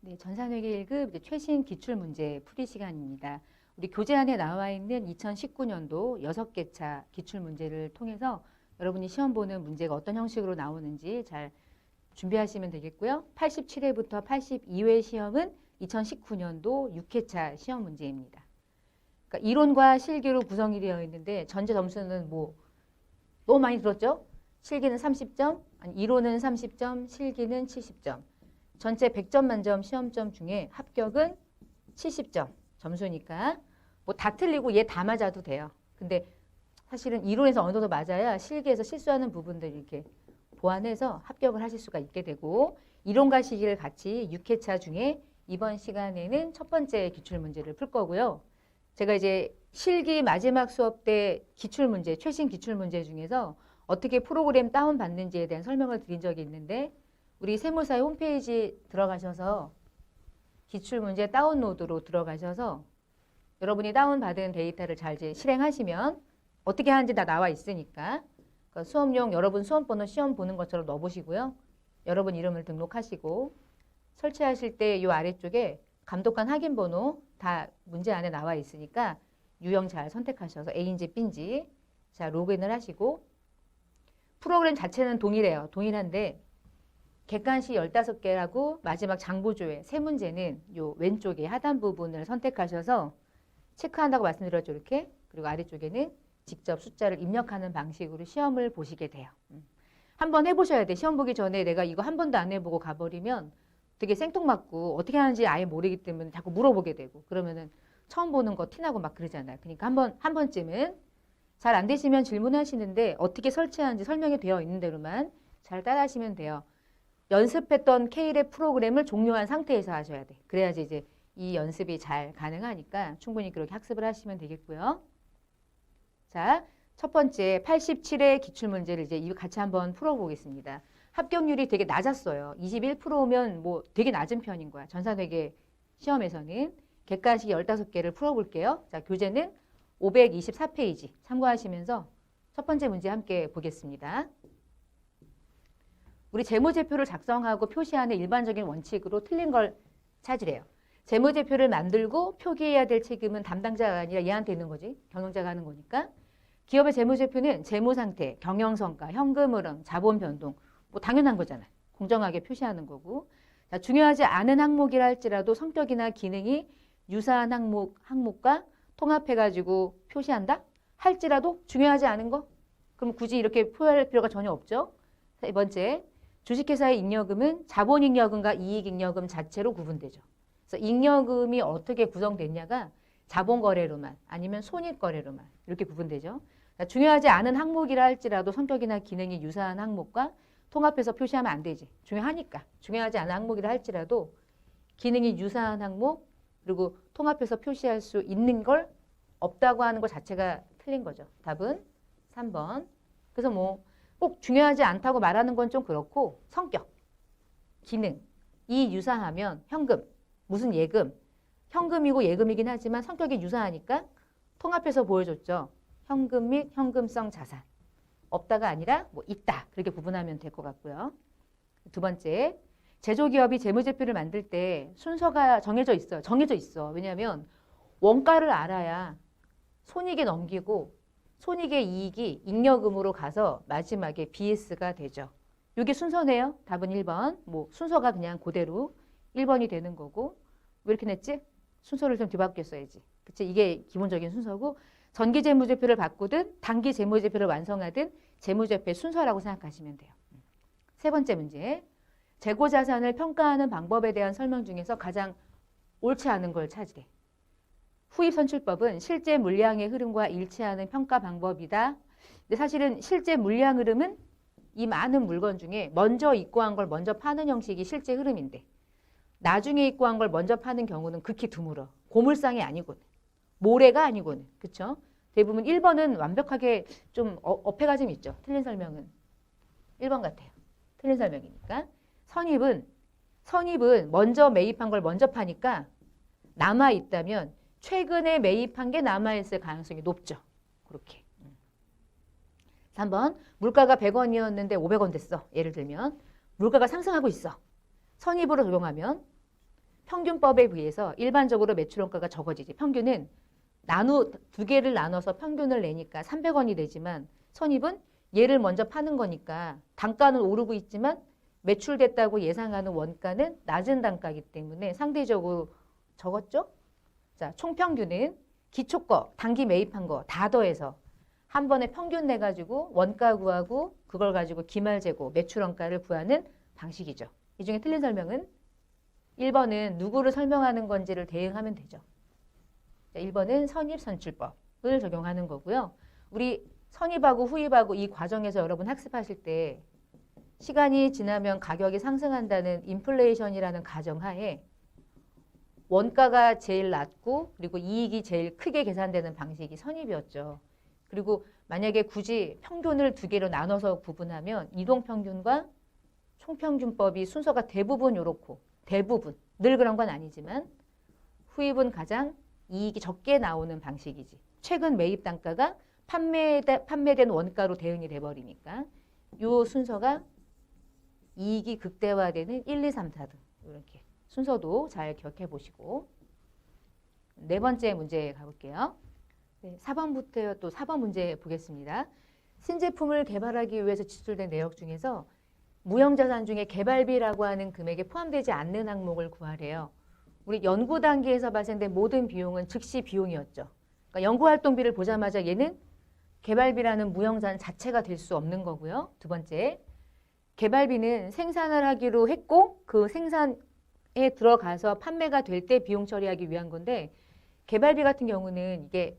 네, 전산회계 1급 최신 기출문제 풀이 시간입니다. 우리 교재안에 나와 있는 2019년도 6개 차 기출문제를 통해서 여러분이 시험 보는 문제가 어떤 형식으로 나오는지 잘 준비하시면 되겠고요. 87회부터 82회 시험은 2019년도 6회차 시험 문제입니다. 그러니까 이론과 실기로 구성이 되어 있는데 전체 점수는 뭐 너무 많이 들었죠? 실기는 30점, 이론은 30점, 실기는 70점. 전체 100점 만점 시험점 중에 합격은 70점 점수니까 뭐 다 틀리고 얘 다 맞아도 돼요. 근데 사실은 이론에서 어느 정도 맞아야 실기에서 실수하는 부분들 이렇게 보완해서 합격을 하실 수가 있게 되고, 이론과 실기를 같이 6회차 중에 이번 시간에는 첫 번째 기출문제를 풀 거고요. 제가 이제 실기 마지막 수업 때 기출문제, 최신 기출문제 중에서 어떻게 프로그램 다운받는지에 대한 설명을 드린 적이 있는데, 우리 세무사의 홈페이지 들어가셔서 기출문제 다운로드로 들어가셔서 여러분이 다운받은 데이터를 잘 이제 실행하시면 어떻게 하는지 다 나와 있으니까 그러니까 수업용 여러분 수험번호 시험 보는 것처럼 넣어보시고요. 여러분 이름을 등록하시고 설치하실 때 이 아래쪽에 감독관 확인번호 다 문제 안에 나와 있으니까 유형 잘 선택하셔서 A인지 B인지 자 로그인을 하시고, 프로그램 자체는 동일해요. 동일한데 객관식 15개라고 마지막 장부조회 세 문제는 요 왼쪽에 하단 부분을 선택하셔서 체크한다고 말씀드렸죠. 이렇게. 그리고 아래쪽에는 직접 숫자를 입력하는 방식으로 시험을 보시게 돼요. 한번 해보셔야 돼. 시험 보기 전에 내가 이거 한 번도 안 해보고 가버리면 되게 생뚱맞고 어떻게 하는지 아예 모르기 때문에 자꾸 물어보게 되고 그러면은 처음 보는 거 티나고 막 그러잖아요. 그러니까 한 번쯤은 잘 안 되시면 질문하시는데 어떻게 설치하는지 설명이 되어 있는 대로만 잘 따라하시면 돼요. 연습했던 K랩 프로그램을 종료한 상태에서 하셔야 돼. 그래야지 이제 이 연습이 잘 가능하니까 충분히 그렇게 학습을 하시면 되겠고요. 자, 첫 번째 87회 기출문제를 이제 같이 한번 풀어보겠습니다. 합격률이 되게 낮았어요. 21%면 뭐 되게 낮은 편인 거야. 전산회계 시험에서는. 객관식 15개를 풀어볼게요. 자, 교재는 524페이지 참고하시면서 첫 번째 문제 함께 보겠습니다. 우리 재무제표를 작성하고 표시하는 일반적인 원칙으로 틀린 걸 찾으래요. 재무제표를 만들고 표기해야 될 책임은 담당자가 아니라 얘한테 있는 거지. 경영자가 하는 거니까. 기업의 재무제표는 재무상태, 경영성과, 현금 흐름, 자본 변동 뭐 당연한 거잖아요. 공정하게 표시하는 거고. 자, 중요하지 않은 항목이라 할지라도 성격이나 기능이 유사한 항목과 통합해가지고 표시한다? 할지라도 중요하지 않은 거? 그럼 굳이 이렇게 표현할 필요가 전혀 없죠. 세 번째, 주식회사의 잉여금은 자본잉여금과 이익잉여금 자체로 구분되죠. 그래서 잉여금이 어떻게 구성됐냐가 자본거래로만 아니면 손익거래로만 이렇게 구분되죠. 그러니까 중요하지 않은 항목이라 할지라도 성격이나 기능이 유사한 항목과 통합해서 표시하면 안 되지. 중요하니까. 중요하지 않은 항목이라 할지라도 기능이 유사한 항목 그리고 통합해서 표시할 수 있는 걸 없다고 하는 것 자체가 틀린 거죠. 답은 3번. 그래서 뭐 꼭 중요하지 않다고 말하는 건 좀 그렇고 성격, 기능, 이 유사하면 현금, 무슨 예금, 현금이고 예금이긴 하지만 성격이 유사하니까 통합해서 보여줬죠. 현금 및 현금성 자산. 없다가 아니라 뭐 있다. 그렇게 구분하면 될 것 같고요. 두 번째, 제조기업이 재무제표를 만들 때 순서가 정해져 있어요. 정해져 있어. 왜냐하면 원가를 알아야 손익에 넘기고 손익의 이익이 잉여금으로 가서 마지막에 BS가 되죠. 이게 순서네요. 답은 1번. 뭐 순서가 그냥 그대로 1번이 되는 거고. 왜 이렇게 냈지? 순서를 좀 뒤바뀌어 써야지. 그치? 이게 기본적인 순서고 전기 재무제표를 바꾸든 단기 재무제표를 완성하든 재무제표의 순서라고 생각하시면 돼요. 세 번째 문제. 재고자산을 평가하는 방법에 대한 설명 중에서 가장 옳지 않은 걸 찾으래. 후입선출법은 실제 물량의 흐름과 일치하는 평가 방법이다. 근데 사실은 실제 물량 흐름은 이 많은 물건 중에 먼저 입고한 걸 먼저 파는 형식이 실제 흐름인데 나중에 입고한 걸 먼저 파는 경우는 극히 드물어. 고물상이 아니고는. 모래가 아니고는. 그렇죠? 대부분 1번은 완벽하게 좀 어폐가 좀 있죠. 틀린 설명은. 1번 같아요. 틀린 설명이니까. 선입은 먼저 매입한 걸 먼저 파니까 남아있다면 최근에 매입한 게 남아있을 가능성이 높죠. 그렇게. 3번 물가가 100원이었는데 500원 됐어. 예를 들면 물가가 상승하고 있어. 선입으로 적용하면 평균법에 비해서 일반적으로 매출원가가 적어지지. 평균은 두 개를 나눠서 평균을 내니까 300원이 되지만 선입은 얘를 먼저 파는 거니까 단가는 오르고 있지만 매출됐다고 예상하는 원가는 낮은 단가이기 때문에 상대적으로 적었죠? 자, 총평균은 기초 거, 단기 매입한 거 다 더해서 한 번에 평균 내가지고 원가 구하고 그걸 가지고 기말재고 매출원가를 구하는 방식이죠. 이 중에 틀린 설명은 1번은 누구를 설명하는 건지를 대응하면 되죠. 자, 1번은 선입선출법을 적용하는 거고요. 우리 선입하고 후입하고 이 과정에서 여러분 학습하실 때 시간이 지나면 가격이 상승한다는 인플레이션이라는 가정하에 원가가 제일 낮고 그리고 이익이 제일 크게 계산되는 방식이 선입이었죠. 그리고 만약에 굳이 평균을 두 개로 나눠서 구분하면 이동평균과 총평균법이 순서가 대부분 요렇고 대부분 늘 그런 건 아니지만 후입은 가장 이익이 적게 나오는 방식이지. 최근 매입 단가가 판매된 원가로 대응이 돼버리니까 요 순서가 이익이 극대화되는 1, 2, 3, 4등 이렇게 순서도 잘 기억해 보시고 네 번째 문제 가볼게요. 네, 4번부터 또 4번 문제 보겠습니다. 신제품을 개발하기 위해서 지출된 내역 중에서 무형자산 중에 개발비라고 하는 금액에 포함되지 않는 항목을 구하래요. 우리 연구 단계에서 발생된 모든 비용은 즉시 비용이었죠. 그러니까 연구활동비를 보자마자 얘는 개발비라는 무형자산 자체가 될 수 없는 거고요. 두 번째, 개발비는 생산을 하기로 했고 그 생산에 들어가서 판매가 될 때 비용 처리하기 위한 건데 개발비 같은 경우는 이게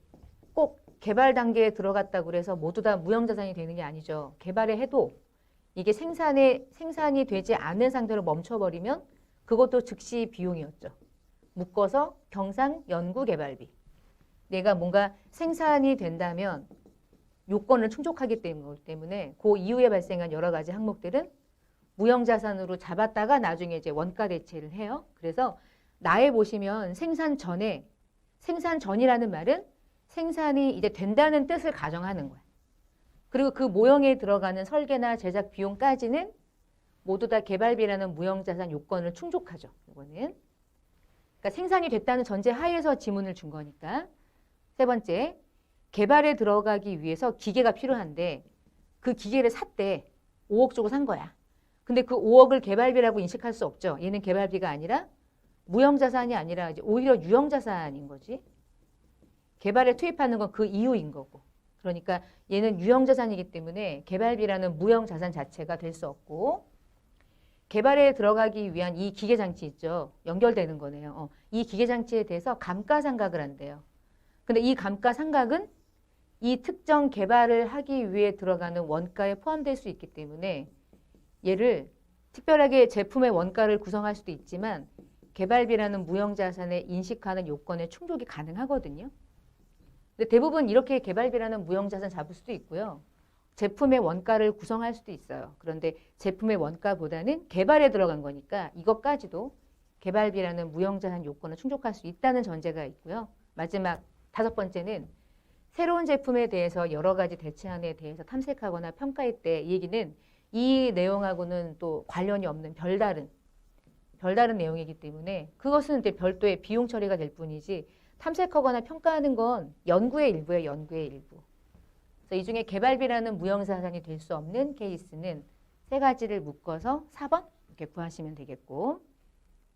꼭 개발 단계에 들어갔다고 그래서 모두 다 무형자산이 되는 게 아니죠. 개발을 해도 이게 생산이 되지 않은 상태로 멈춰버리면 그것도 즉시 비용이었죠. 묶어서 경상 연구 개발비. 내가 뭔가 생산이 된다면 요건을 충족하기 때문에 그 이후에 발생한 여러 가지 항목들은 무형자산으로 잡았다가 나중에 이제 원가 대체를 해요. 그래서 나에 보시면 생산 전이라는 말은 생산이 이제 된다는 뜻을 가정하는 거야. 그리고 그 모형에 들어가는 설계나 제작 비용까지는 모두 다 개발비라는 무형자산 요건을 충족하죠. 이거는. 그러니까 생산이 됐다는 전제 하에서 지문을 준 거니까. 세 번째, 개발에 들어가기 위해서 기계가 필요한데 그 기계를 샀대. 5억 주고 산 거야. 근데 그 5억을 개발비라고 인식할 수 없죠. 얘는 개발비가 아니라 무형자산이 아니라 이제 오히려 유형자산인 거지. 개발에 투입하는 건 그 이유인 거고. 그러니까 얘는 유형자산이기 때문에 개발비라는 무형자산 자체가 될 수 없고 개발에 들어가기 위한 이 기계장치 있죠. 연결되는 거네요. 이 기계장치에 대해서 감가상각을 한대요. 근데 이 감가상각은 이 특정 개발을 하기 위해 들어가는 원가에 포함될 수 있기 때문에 얘를 특별하게 제품의 원가를 구성할 수도 있지만 개발비라는 무형자산에 인식하는 요건에 충족이 가능하거든요. 근데 대부분 이렇게 개발비라는 무형자산 잡을 수도 있고요. 제품의 원가를 구성할 수도 있어요. 그런데 제품의 원가보다는 개발에 들어간 거니까 이것까지도 개발비라는 무형자산 요건을 충족할 수 있다는 전제가 있고요. 마지막 다섯 번째는 새로운 제품에 대해서 여러 가지 대체안에 대해서 탐색하거나 평가할 때 이 얘기는 이 내용하고는 또 관련이 없는 별다른 내용이기 때문에 그것은 이제 별도의 비용 처리가 될 뿐이지 탐색하거나 평가하는 건 연구의 일부예요. 연구의 일부. 그래서 이 중에 개발비라는 무형자산이 될 수 없는 케이스는 세 가지를 묶어서 4번 이렇게 구하시면 되겠고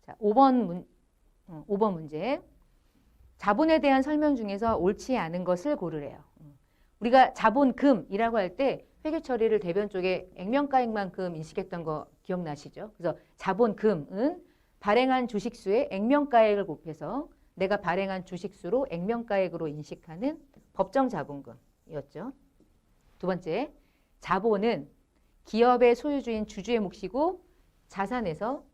자, 5번 문제. 자본에 대한 설명 중에서 옳지 않은 것을 고르래요. 우리가 자본금이라고 할 때 회계 처리를 대변 쪽에 액면가액만큼 인식했던 거 기억나시죠? 그래서 자본금은 발행한 주식수의 액면가액을 곱해서 내가 발행한 주식수로 액면가액으로 인식하는 법정 자본금이었죠. 두 번째, 자본은 기업의 소유주인 주주의 몫이고 자산에서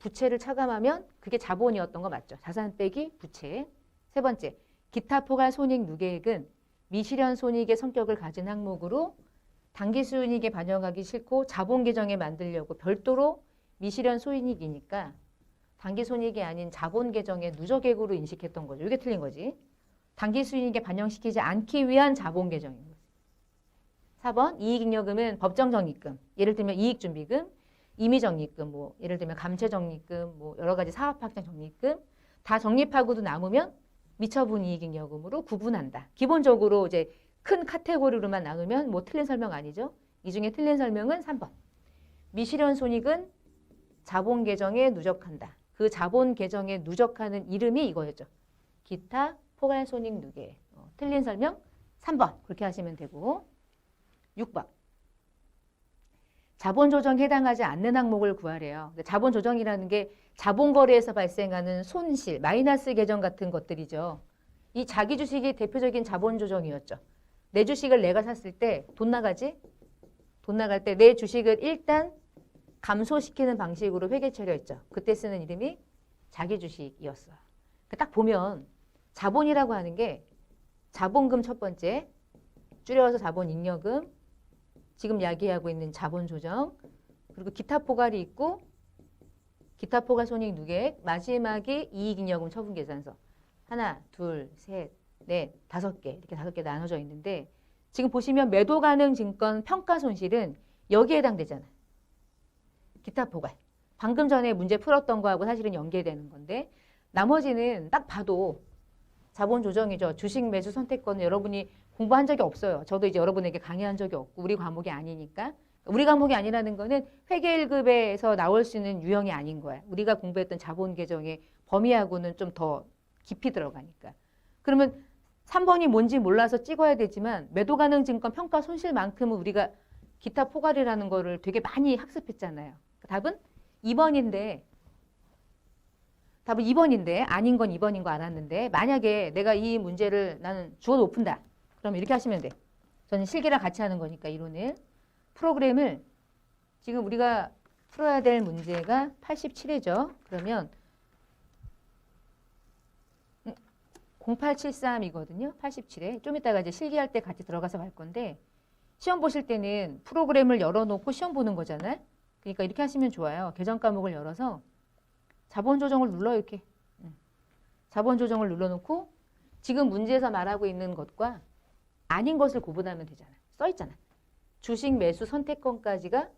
부채를 차감하면 그게 자본이었던 거 맞죠? 자산 빼기 부채. 세 번째, 기타 포괄 손익 누계액은 미실현 손익의 성격을 가진 항목으로 당기순이익에 반영하기 싫고 자본 계정에 만들려고 별도로 미실현 손익이니까 당기순이익이 아닌 자본 계정의 누적액으로 인식했던 거죠. 이게 틀린 거지. 당기순이익에 반영시키지 않기 위한 자본 계정인 거지. 4번, 이익잉여금은 법정적립금. 예를 들면 이익준비금. 임의적립금, 뭐 예를 들면 감채적립금, 뭐 여러 가지 사업확장 적립금 다 적립하고도 남으면 미처분이익잉여금으로 구분한다. 기본적으로 이제 큰 카테고리로만 나누면 뭐 틀린 설명 아니죠? 이 중에 틀린 설명은 3번. 미실현 손익은 자본 계정에 누적한다. 그 자본 계정에 누적하는 이름이 이거였죠. 기타 포괄 손익 누계. 틀린 설명 3번. 그렇게 하시면 되고. 6번. 자본 조정에 해당하지 않는 항목을 구하래요. 자본 조정이라는 게 자본 거래에서 발생하는 손실, 마이너스 계정 같은 것들이죠. 이 자기 주식이 대표적인 자본 조정이었죠. 내 주식을 내가 샀을 때 돈 나가지? 돈 나갈 때 내 주식을 일단 감소시키는 방식으로 회계 처리했죠. 그때 쓰는 이름이 자기 주식이었어요. 딱 보면 자본이라고 하는 게 자본금 첫 번째, 줄여서 자본잉여금, 지금 이야기하고 있는 자본 조정, 그리고 기타 포괄이 있고 기타 포괄 손익 누계액, 마지막이 이익잉여금 처분계산서. 하나, 둘, 셋, 넷, 5개 이렇게 5개 나눠져 있는데 지금 보시면 매도 가능 증권 평가 손실은 여기에 해당되잖아요. 기타 포괄. 방금 전에 문제 풀었던 거하고 사실은 연계되는 건데 나머지는 딱 봐도 자본 조정이죠. 주식 매수 선택권은 여러분이 공부한 적이 없어요. 저도 이제 여러분에게 강의한 적이 없고 우리 과목이 아니니까. 우리 과목이 아니라는 거는 회계 1급에서 나올 수 있는 유형이 아닌 거야. 우리가 공부했던 자본 계정의 범위하고는 좀 더 깊이 들어가니까. 그러면 3번이 뭔지 몰라서 찍어야 되지만 매도 가능 증권 평가 손실만큼은 우리가 기타 포괄이라는 거를 되게 많이 학습했잖아요. 답은 2번인데 아닌 건 2번인 거 알았는데 만약에 내가 이 문제를 나는 주어 높은다. 그럼 이렇게 하시면 돼. 저는 실기랑 같이 하는 거니까 이론은. 프로그램을 지금 우리가 풀어야 될 문제가 87회죠. 그러면 0873이거든요. 87회. 좀 이따가 이제 실기할 때 같이 들어가서 갈 건데 시험 보실 때는 프로그램을 열어놓고 시험 보는 거잖아요. 그러니까 이렇게 하시면 좋아요. 계정 과목을 열어서 자본 조정을 눌러 이렇게. 자본 조정을 눌러놓고 지금 문제에서 말하고 있는 것과 아닌 것을 구분하면 되잖아요. 써 있잖아. 주식 매수 선택권까지가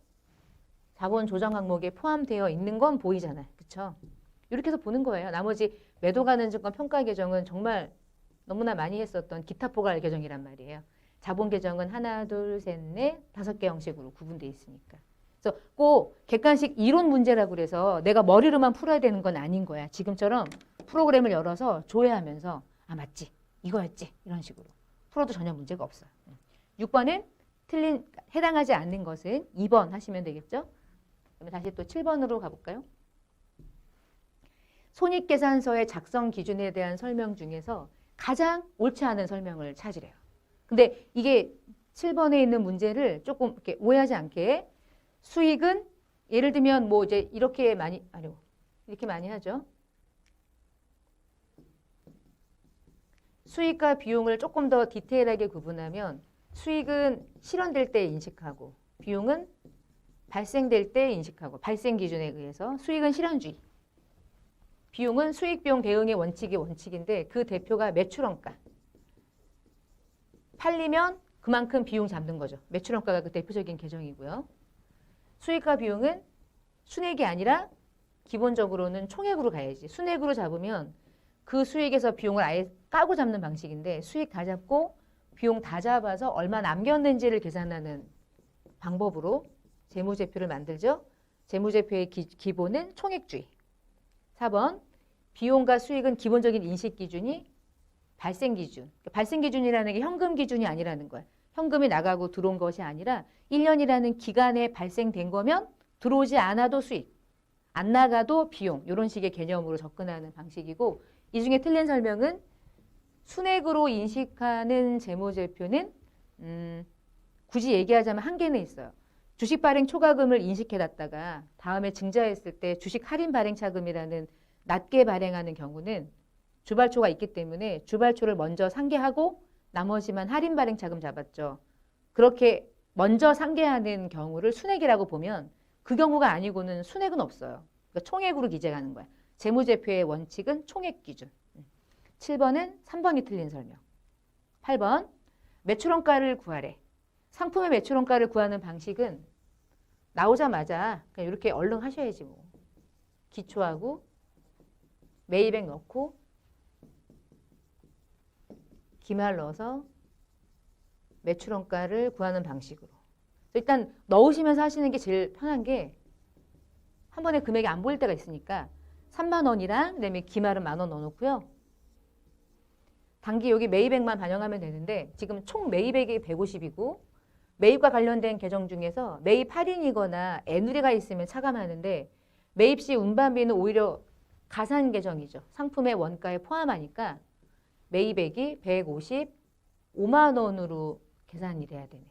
자본 조정 항목에 포함되어 있는 건 보이잖아요. 그렇죠? 이렇게 해서 보는 거예요. 나머지 매도 가능 증권 평가 계정은 정말 너무나 많이 했었던 기타 포괄 계정이란 말이에요. 자본 계정은 하나, 둘, 셋, 넷, 5개 형식으로 구분되어 있으니까. 그래서 꼭 객관식 이론 문제라고 그래서 내가 머리로만 풀어야 되는 건 아닌 거야. 지금처럼 프로그램을 열어서 조회하면서 아 맞지? 이거였지? 이런 식으로 풀어도 전혀 문제가 없어요. 6번은 해당하지 않는 것은 2번 하시면 되겠죠? 그러면 다시 또 7번으로 가볼까요? 손익계산서의 작성 기준에 대한 설명 중에서 가장 옳지 않은 설명을 찾으래요. 근데 이게 7번에 있는 문제를 조금 이렇게 오해하지 않게 수익은 예를 들면 뭐 이제 이렇게 많이 하죠. 수익과 비용을 조금 더 디테일하게 구분하면 수익은 실현될 때 인식하고 비용은 발생될 때 인식하고 발생 기준에 의해서 수익은 실현주의. 비용은 수익 비용 대응의 원칙인데 그 대표가 매출원가. 팔리면 그만큼 비용 잡는 거죠. 매출원가가 그 대표적인 계정이고요. 수익과 비용은 순액이 아니라 기본적으로는 총액으로 가야지. 순액으로 잡으면 그 수익에서 비용을 아예 까고 잡는 방식인데 수익 다 잡고 비용 다 잡아서 얼마 남겼는지를 계산하는 방법으로 재무제표를 만들죠. 재무제표의 기본은 총액주의. 4번 비용과 수익은 기본적인 인식 기준이 발생 기준. 발생 기준이라는 게 현금 기준이 아니라는 거야. 현금이 나가고 들어온 것이 아니라 1년이라는 기간에 발생된 거면 들어오지 않아도 수익, 안 나가도 비용 이런 식의 개념으로 접근하는 방식이고 이 중에 틀린 설명은 순액으로 인식하는 재무제표는 굳이 얘기하자면 한계는 있어요. 주식 발행 초과금을 인식해놨다가 다음에 증자했을 때 주식 할인 발행 차금이라는 낮게 발행하는 경우는 주발초가 있기 때문에 주발초를 먼저 상계하고 나머지만 할인 발행 차금 잡았죠. 그렇게 먼저 상계하는 경우를 순액이라고 보면 그 경우가 아니고는 순액은 없어요. 그러니까 총액으로 기재하는 거야. 재무제표의 원칙은 총액 기준. 7번은 3번이 틀린 설명. 8번 매출원가를 구하래. 상품의 매출원가를 구하는 방식은 나오자마자 그냥 이렇게 얼른 하셔야지 뭐. 기초하고 매입액 넣고 기말 넣어서 매출원가를 구하는 방식으로. 일단 넣으시면서 하시는 게 제일 편한 게 한 번에 금액이 안 보일 때가 있으니까 3만 원이랑 그다음에 기말은 10,000원 넣어놓고요. 단기 여기 매입액만 반영하면 되는데 지금 총 매입액이 150이고 매입과 관련된 계정 중에서 매입 할인이거나 애누리가 있으면 차감하는데 매입 시 운반비는 오히려 가산 계정이죠. 상품의 원가에 포함하니까 매입액이 155만 원으로 계산이 돼야 되네.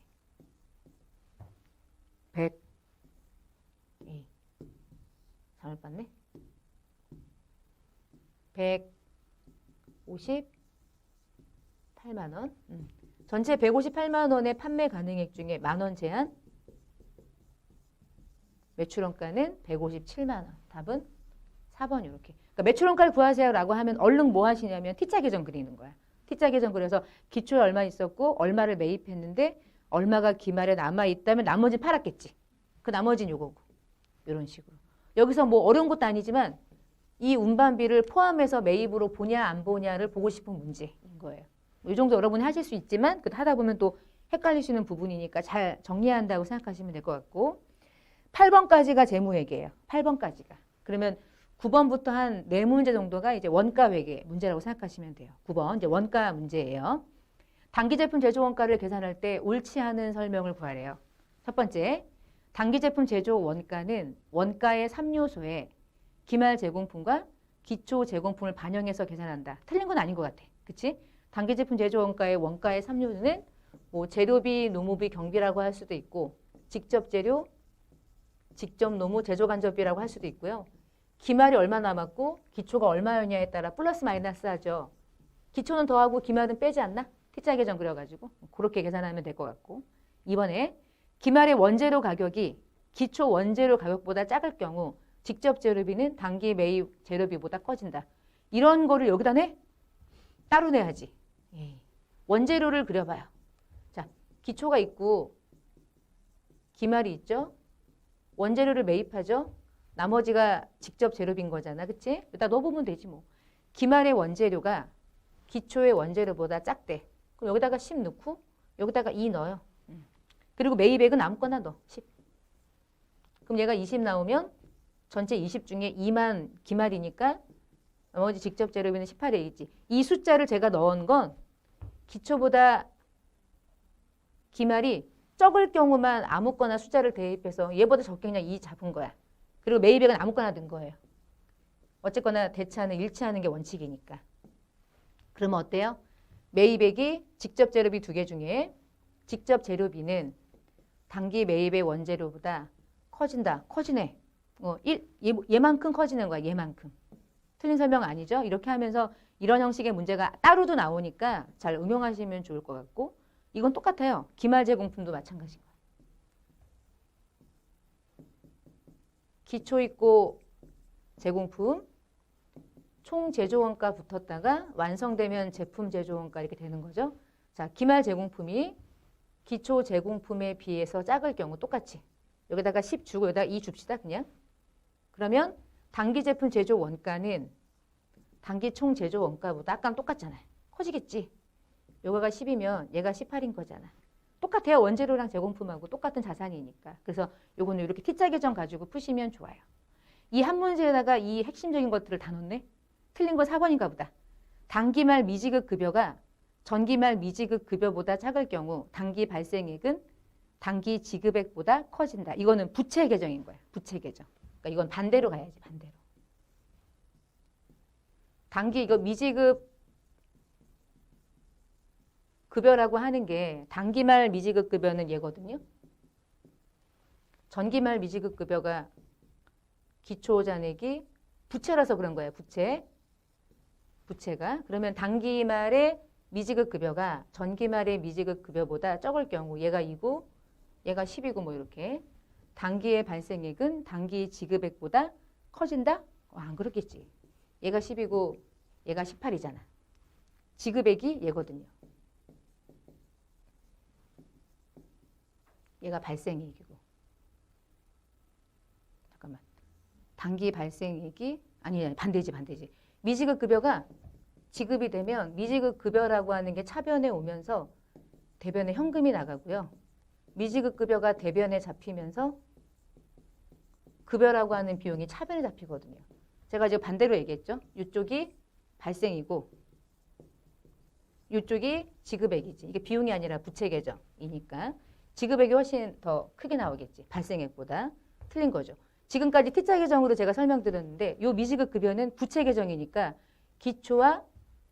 100. 잘못 봤네. 158만 원. 전체 158만 원의 판매 가능액 중에 10,000원 제한. 매출원가는 157만 원. 답은 4번 이렇게. 그러니까 매출원가를 구하세요라고 하면 얼른 뭐 하시냐면 T자 계정 그리는 거야. T자 계정 그려서 기초에 얼마 있었고 얼마를 매입했는데 얼마가 기말에 남아 있다면 나머지는 팔았겠지. 그 나머지는 요거고. 이런 식으로. 여기서 뭐 어려운 것도 아니지만 이 운반비를 포함해서 매입으로 보냐 안 보냐를 보고 싶은 문제인 거예요. 이 정도 여러분이 하실 수 있지만 하다 보면 또 헷갈리시는 부분이니까 잘 정리해야 한다고 생각하시면 될 것 같고 8번까지가 재무회계예요. 8번까지가. 그러면 9번부터 한 4문제 정도가 이제 원가회계 문제라고 생각하시면 돼요. 9번 이제 원가 문제예요. 단기제품 제조 원가를 계산할 때 옳지 않은 설명을 구하래요. 첫 번째, 단기제품 제조 원가는 원가의 3요소에 기말 제공품과 기초 제공품을 반영해서 계산한다. 틀린 건 아닌 것 같아. 그치? 단기제품 제조 원가의 3요소는 뭐 재료비, 노무비, 경비라고 할 수도 있고 직접 재료, 직접 노무, 제조 간접비라고 할 수도 있고요. 기말이 얼마 남았고 기초가 얼마였냐에 따라 플러스 마이너스 하죠. 기초는 더하고 기말은 빼지 않나? T자 계정 그려가지고 그렇게 계산하면 될 것 같고 이번에 기말의 원재료 가격이 기초 원재료 가격보다 작을 경우 직접 재료비는 단기 매입 재료비보다 커진다. 이런 거를 여기다 내? 따로 내야지. 원재료를 그려봐요. 자, 기초가 있고 기말이 있죠. 원재료를 매입하죠. 나머지가 직접 재료비인 거잖아. 그치? 여기다 넣어보면 되지 뭐. 기말의 원재료가 기초의 원재료보다 작대. 그럼 여기다가 10 넣고 여기다가 2 넣어요. 그리고 매입액은 아무거나 넣어. 10. 그럼 얘가 20 나오면 전체 20 중에 2만 기말이니까 나머지 직접 재료비는 18에 있지. 이 숫자를 제가 넣은 건 기초보다 기말이 적을 경우만 아무거나 숫자를 대입해서 얘보다 적게 그냥 2 잡은 거야. 그리고 매입액은 아무거나 넣은 거예요. 어쨌거나 대차는 일치하는 게 원칙이니까. 그러면 어때요? 매입액이 직접 재료비 2개 중에 직접 재료비는 단기 매입의 원재료보다 커진다. 커지네. 얘만큼 커지는 거야. 얘만큼. 틀린 설명 아니죠? 이렇게 하면서 이런 형식의 문제가 따로도 나오니까 잘 응용하시면 좋을 것 같고 이건 똑같아요. 기말 제공품도 마찬가지인 거야. 기초 있고 제공품 총 제조원가 붙었다가 완성되면 제품 제조원가 이렇게 되는 거죠. 자, 기말 제공품이 기초 제공품에 비해서 작을 경우 똑같이 여기다가 10 주고 여기다가 2 줍시다 그냥. 그러면 단기 제품 제조 원가는 단기 총 제조 원가보다 아까랑 똑같잖아요. 커지겠지. 요거가 10이면 얘가 18인 거잖아. 똑같아요. 원재료랑 제공품하고 똑같은 자산이니까. 그래서 요거는 이렇게 T자 계정 가지고 푸시면 좋아요. 이 한 문제에다가 이 핵심적인 것들을 다 넣네. 틀린 거 4번인가 보다. 단기말 미지급 급여가 전기말 미지급 급여보다 작을 경우 단기 발생액은 단기 지급액보다 커진다. 이거는 부채 계정인 거야. 부채 계정. 그러니까 이건 반대로 가야지. 반대로. 단기 이거 미지급 급여라고 하는 게 단기말 미지급 급여는 얘거든요. 전기말 미지급 급여가 기초 잔액이 부채라서 그런 거예요. 부채가. 그러면 단기말의 미지급 급여가 전기말의 미지급 급여보다 적을 경우 얘가 2고 얘가 10이고 뭐 이렇게 단기의 발생액은 단기 지급액보다 커진다? 안 그렇겠지. 얘가 10이고 얘가 18이잖아. 지급액이 얘거든요. 얘가 발생액이고. 단기 발생액이 아니 반대지. 미지급 급여가 지급이 되면 미지급 급여라고 하는 게 차변에 오면서 대변에 현금이 나가고요. 미지급 급여가 대변에 잡히면서 급여라고 하는 비용이 차변에 잡히거든요. 제가 지금 반대로 얘기했죠. 이쪽이 발생이고 이쪽이 지급액이지. 이게 비용이 아니라 부채 계정이니까 지급액이 훨씬 더 크게 나오겠지. 발생액보다. 틀린 거죠. 지금까지 T자 계정으로 제가 설명드렸는데 이 미지급 급여는 부채 계정이니까 기초와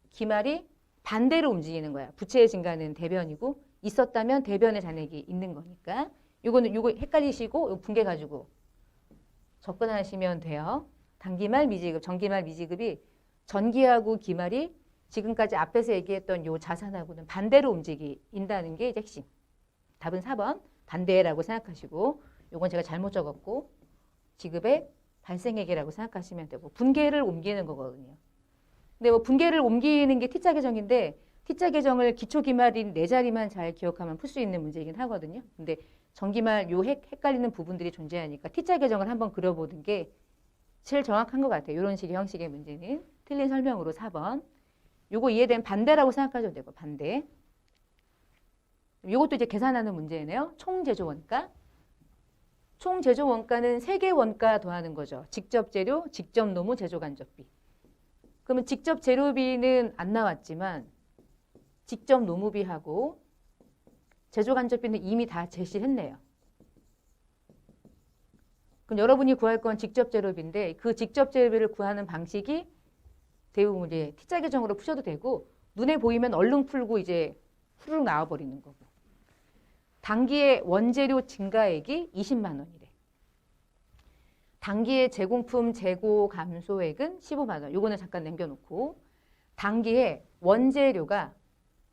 기말이 반대로 움직이는 거야. 부채의 증가는 대변이고 있었다면 대변의 잔액이 있는 거니까 요거는 요거 헷갈리시고 요 분계 가지고 접근하시면 돼요. 단기말 미지급, 전기말 미지급이 전기하고 기말이 지금까지 앞에서 얘기했던 요 자산하고는 반대로 움직인다는 게 이제 핵심. 답은 4번 반대라고 생각하시고 요건 제가 잘못 적었고 지급의 발생액이라고 생각하시면 되고 분계를 옮기는 거거든요. 근데 뭐 분계를 옮기는 게 T자 계정인데 T자 계정을 기초 기말인 네 자리만 잘 기억하면 풀 수 있는 문제이긴 하거든요. 근데 전기말 요 헷갈리는 부분들이 존재하니까 T자 계정을 한번 그려보는 게 제일 정확한 것 같아요. 이런 식의 형식의 문제는 틀린 설명으로 4번. 요거 이해된 반대라고 생각하셔도 되고 반대. 요것도 이제 계산하는 문제네요. 총 제조 원가. 총 제조 원가는 3개 원가 더하는 거죠. 직접 재료, 직접 노무, 제조 간접비. 그러면 직접 재료비는 안 나왔지만 직접 노무비하고 제조 간접비는 이미 다 제시했네요. 그럼 여러분이 구할 건 직접 재료비인데 그 직접 재료비를 구하는 방식이 대부분 이제 T자 계정으로 푸셔도 되고 눈에 보이면 얼른 풀고 이제 후루룩 나와버리는 거고. 단기의 원재료 증가액이 20만 원이래. 단기의 제공품 재고 감소액은 15만 원. 요거는 잠깐 남겨놓고 단기의 원재료가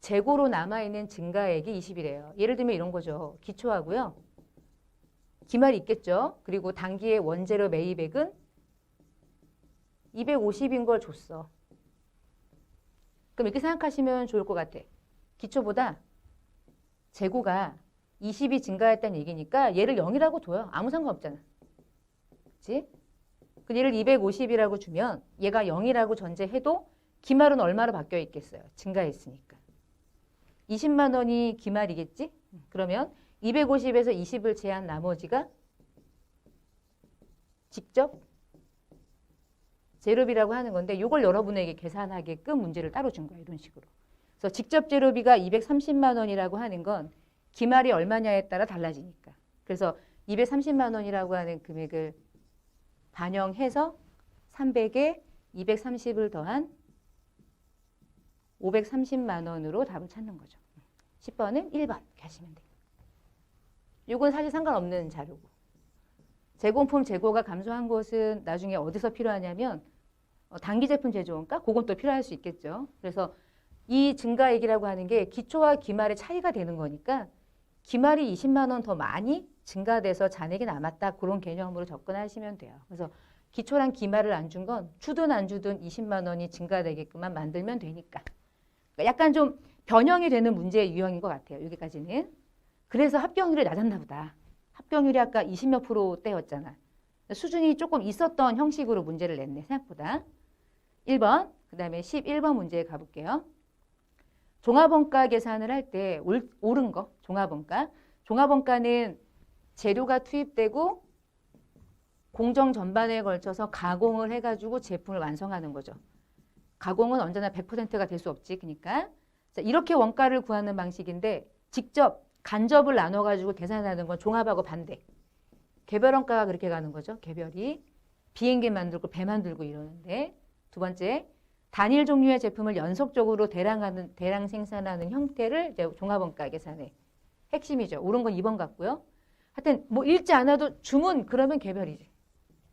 재고로 남아있는 증가액이 20이래요. 예를 들면 이런 거죠. 기초하고요. 기말이 있겠죠. 그리고 단기의 원재료 매입액은 250인 걸 줬어. 그럼 이렇게 생각하시면 좋을 것 같아. 기초보다 재고가 20이 증가했다는 얘기니까 얘를 0이라고 둬요. 아무 상관없잖아. 그치? 그 얘를 250이라고 주면 얘가 0이라고 전제해도 기말은 얼마로 바뀌어 있겠어요? 증가했으니까. 20만 원이 기말이겠지? 그러면 250에서 20을 제한 나머지가 직접 재료비라고 하는 건데 이걸 여러분에게 계산하게끔 문제를 따로 준 거예요. 이런 식으로. 그래서 직접 재료비가 230만 원이라고 하는 건 기말이 얼마냐에 따라 달라지니까. 그래서 230만 원이라고 하는 금액을 반영해서 300에 230을 더한 530만 원으로 답을 찾는 거죠. 10번은 1번 이렇게 하시면 돼요. 이건 사실 상관없는 자료고. 제공품 재고가 감소한 것은 나중에 어디서 필요하냐면 단기 제품 제조원가? 그건 또 필요할 수 있겠죠. 그래서 이 증가액이라고 하는 게 기초와 기말의 차이가 되는 거니까 기말이 20만 원 더 많이 증가돼서 잔액이 남았다. 그런 개념으로 접근하시면 돼요. 그래서 기초랑 기말을 안 준 건 주든 안 주든 20만 원이 증가되게끔만 만들면 되니까. 그러니까 약간 좀 변형이 되는 문제의 유형인 것 같아요. 여기까지는. 그래서 합격률이 낮았나 보다. 합격률이 아까 20몇 %대였잖아. 수준이 조금 있었던 형식으로 문제를 냈네. 생각보다. 1번, 그 다음에 11번 문제 가볼게요. 종합원가 계산을 할 때 옳은 거, 종합원가. 종합원가는 재료가 투입되고 공정 전반에 걸쳐서 가공을 해가지고 제품을 완성하는 거죠. 가공은 언제나 100%가 될 수 없지. 그러니까 자, 이렇게 원가를 구하는 방식인데 직접 간접을 나눠가지고 계산하는 건 종합하고 반대. 개별원가가 그렇게 가는 거죠. 개별이. 비행기 만들고 배 만들고 이러는데. 두 번째, 단일 종류의 제품을 연속적으로 대량 생산하는 형태를 이제 종합원가 계산의 핵심이죠. 옳은 건 2번 같고요. 하여튼 뭐 읽지 않아도 주문 그러면 개별이지.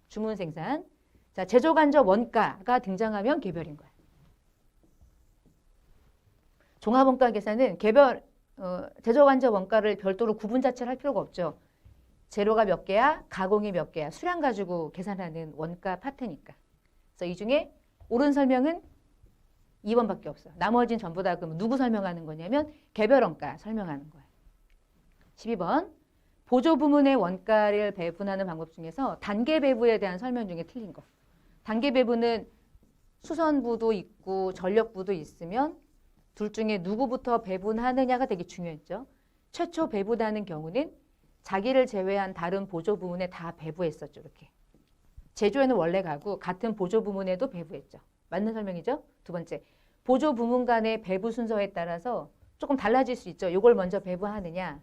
주문 생산. 자, 제조 간접 원가가 등장하면 개별인 거야. 종합원가 계산은 개별 제조 간접 원가를 별도로 구분 자체를 할 필요가 없죠. 재료가 몇 개야, 가공이 몇 개야, 수량 가지고 계산하는 원가 파트니까. 그래서 이 중에 옳은 설명은 2번밖에 없어요. 나머지는 전부 다 그럼 누구 설명하는 거냐면 개별 원가 설명하는 거예요. 12번. 보조 부문의 원가를 배분하는 방법 중에서 단계 배분에 대한 설명 중에 틀린 거. 단계 배분은 수선부도 있고 전력부도 있으면 둘 중에 누구부터 배분하느냐가 되게 중요했죠. 최초 배분하는 경우는 자기를 제외한 다른 보조 부문에 다 배부했었죠. 이렇게. 제조에는 원래 가고 같은 보조 부문에도 배부했죠. 맞는 설명이죠? 두 번째, 보조 부문 간의 배부 순서에 따라서 조금 달라질 수 있죠. 이걸 먼저 배부하느냐.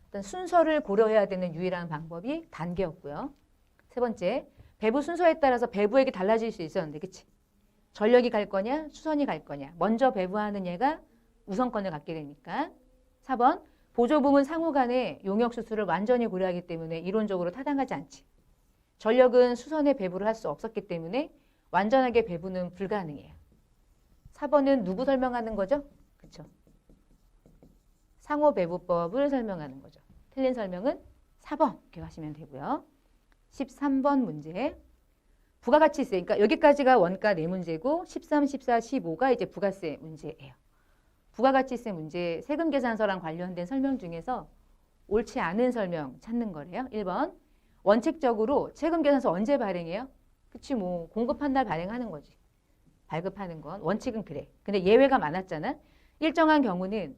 일단 순서를 고려해야 되는 유일한 방법이 단계였고요. 세 번째, 배부 순서에 따라서 배부액이 달라질 수 있었는데, 그치? 전력이 갈 거냐, 수선이 갈 거냐. 먼저 배부하는 얘가 우선권을 갖게 되니까. 4번, 보조 부문 상호 간의 용역 수수를 완전히 고려하기 때문에 이론적으로 타당하지 않지. 전력은 수선에 배부를 할 수 없었기 때문에 완전하게 배부는 불가능해요. 4번은 누구 설명하는 거죠? 그쵸? 상호 배부법을 설명하는 거죠. 틀린 설명은 4번 기억하시면 되고요. 13번 문제. 부가가치세. 그러니까 여기까지가 원가 4문제고 13, 14, 15가 이제 부가세 문제예요. 부가가치세 문제 세금 계산서랑 관련된 설명 중에서 옳지 않은 설명 찾는 거래요. 1번. 원칙적으로 세금 계산서 언제 발행해요? 그치 뭐 공급한 날 발행하는 거지. 발급하는 건 원칙은 그래. 근데 예외가 많았잖아. 일정한 경우는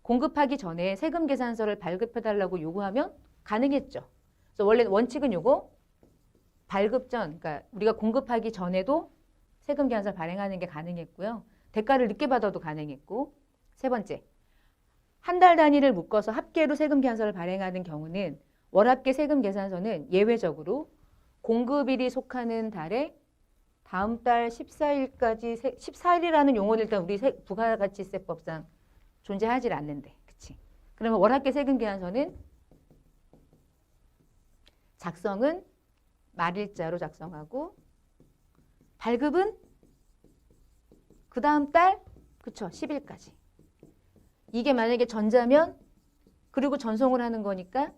공급하기 전에 세금 계산서를 발급해달라고 요구하면 가능했죠. 그래서 원래 원칙은 요거 발급 전, 그러니까 우리가 공급하기 전에도 세금 계산서를 발행하는 게 가능했고요. 대가를 늦게 받아도 가능했고. 세 번째, 한 달 단위를 묶어서 합계로 세금 계산서를 발행하는 경우는 월합계 세금 계산서는 예외적으로 공급일이 속하는 달에 다음 달 14일까지 14일이라는 용어는 일단 우리 부가가치세법상 존재하지 않는데, 그치? 그러면 월합계 세금 계산서는 작성은 말일자로 작성하고 발급은 그 다음 달, 그쵸? 10일까지. 이게 만약에 전자면 그리고 전송을 하는 거니까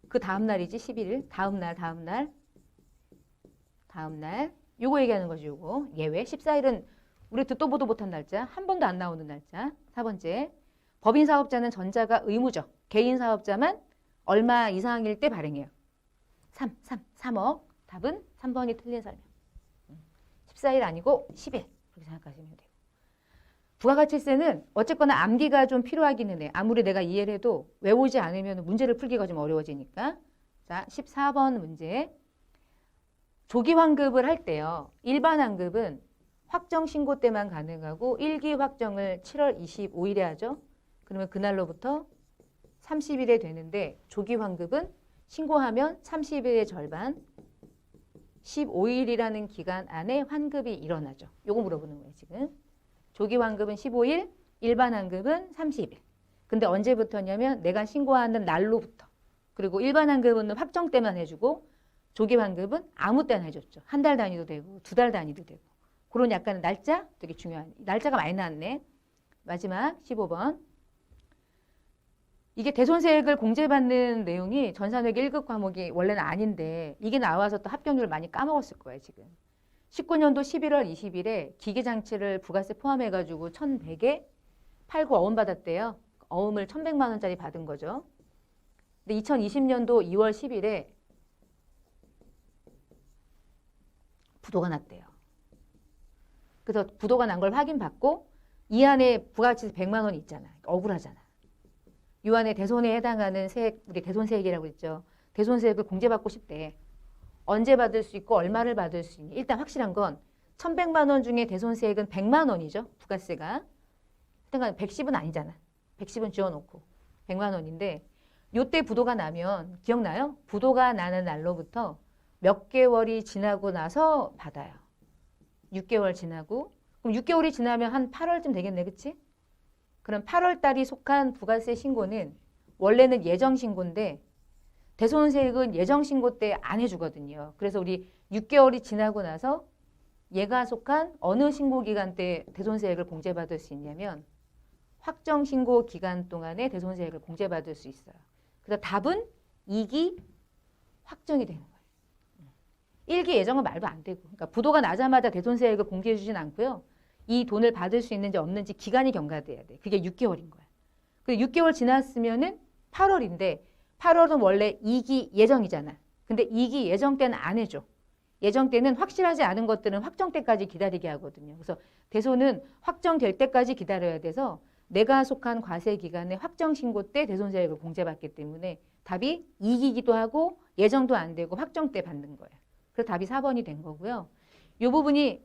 그 다음 날이지 11일. 다음 날. 요거 얘기하는 거지 요거. 예외. 14일은 우리 듣도 보도 못한 날짜. 한 번도 안 나오는 날짜. 4번째. 법인 사업자는 전자가 의무적. 개인 사업자만 얼마 이상일 때 발행해요. 3억. 답은 3번이 틀린 설명. 14일 아니고 10일. 그렇게 생각하시면 돼요. 부가가치세는 어쨌거나 암기가 좀 필요하기는 해. 아무리 내가 이해를 해도 외우지 않으면 문제를 풀기가 좀 어려워지니까. 자, 14번 문제. 조기 환급을 할 때요. 일반 환급은 확정 신고 때만 가능하고 1기 확정을 7월 25일에 하죠. 그러면 그날로부터 30일에 되는데 조기 환급은 신고하면 30일의 절반 15일이라는 기간 안에 환급이 일어나죠. 요거 물어보는 거예요, 지금. 조기 환급은 15일, 일반 환급은 30일. 근데 언제부터냐면 내가 신고하는 날로부터. 그리고 일반 환급은 확정 때만 해주고 조기 환급은 아무 때나 해줬죠. 한 달 단위도 되고 2달 단위도 되고. 그런 약간의 날짜 되게 중요한. 날짜가 많이 나왔네. 마지막 15번. 이게 대손세액을 공제받는 내용이 전산회계 1급 과목이 원래는 아닌데 이게 나와서 또 합격률을 많이 까먹었을 거예요, 지금. 19년도 11월 20일에 기계장치를 부가세 포함해가지고 1,100에 팔고 어음 받았대요. 어음을 1,100만 원짜리 받은 거죠. 근데 2020년도 2월 10일에 부도가 났대요. 그래서 부도가 난 걸 확인받고 이 안에 부가가치세 100만 원이 있잖아. 억울하잖아. 이 안에 대손에 해당하는 세액, 우리 대손세액이라고 했죠. 대손세액을 공제받고 싶대. 언제 받을 수 있고 얼마를 받을 수 있니? 일단 확실한 건 1,100만 원 중에 대손세액은 100만 원이죠. 부가세가. 하여튼 110은 아니잖아. 110은 지워놓고 100만 원인데 요때 부도가 나면 기억나요? 부도가 나는 날로부터 몇 개월이 지나고 나서 받아요. 6개월 지나고. 그럼 6개월이 지나면 한 8월쯤 되겠네. 그치? 그럼 8월 달이 속한 부가세 신고는 원래는 예정신고인데 대손세액은 예정신고 때 안 해주거든요. 그래서 우리 6개월이 지나고 나서 얘가 속한 어느 신고기간 때 대손세액을 공제받을 수 있냐면 확정신고 기간 동안에 대손세액을 공제받을 수 있어요. 그래서 답은 2기 확정이 되는 거예요. 1기 예정은 말도 안 되고. 그러니까 부도가 나자마자 대손세액을 공개해 주진 않고요. 이 돈을 받을 수 있는지 없는지 기간이 경과돼야 돼. 그게 6개월인 거야. 그리고 6개월 지났으면은 8월인데 8월은 원래 2기 예정이잖아. 근데 2기 예정 때는 안 해줘. 예정 때는 확실하지 않은 것들은 확정 때까지 기다리게 하거든요. 그래서 대손은 확정될 때까지 기다려야 돼서 내가 속한 과세 기간에 확정 신고 때 대손자액을 공제받기 때문에 답이 2기기도 하고 예정도 안 되고 확정 때 받는 거예요. 그래서 답이 4번이 된 거고요. 이 부분이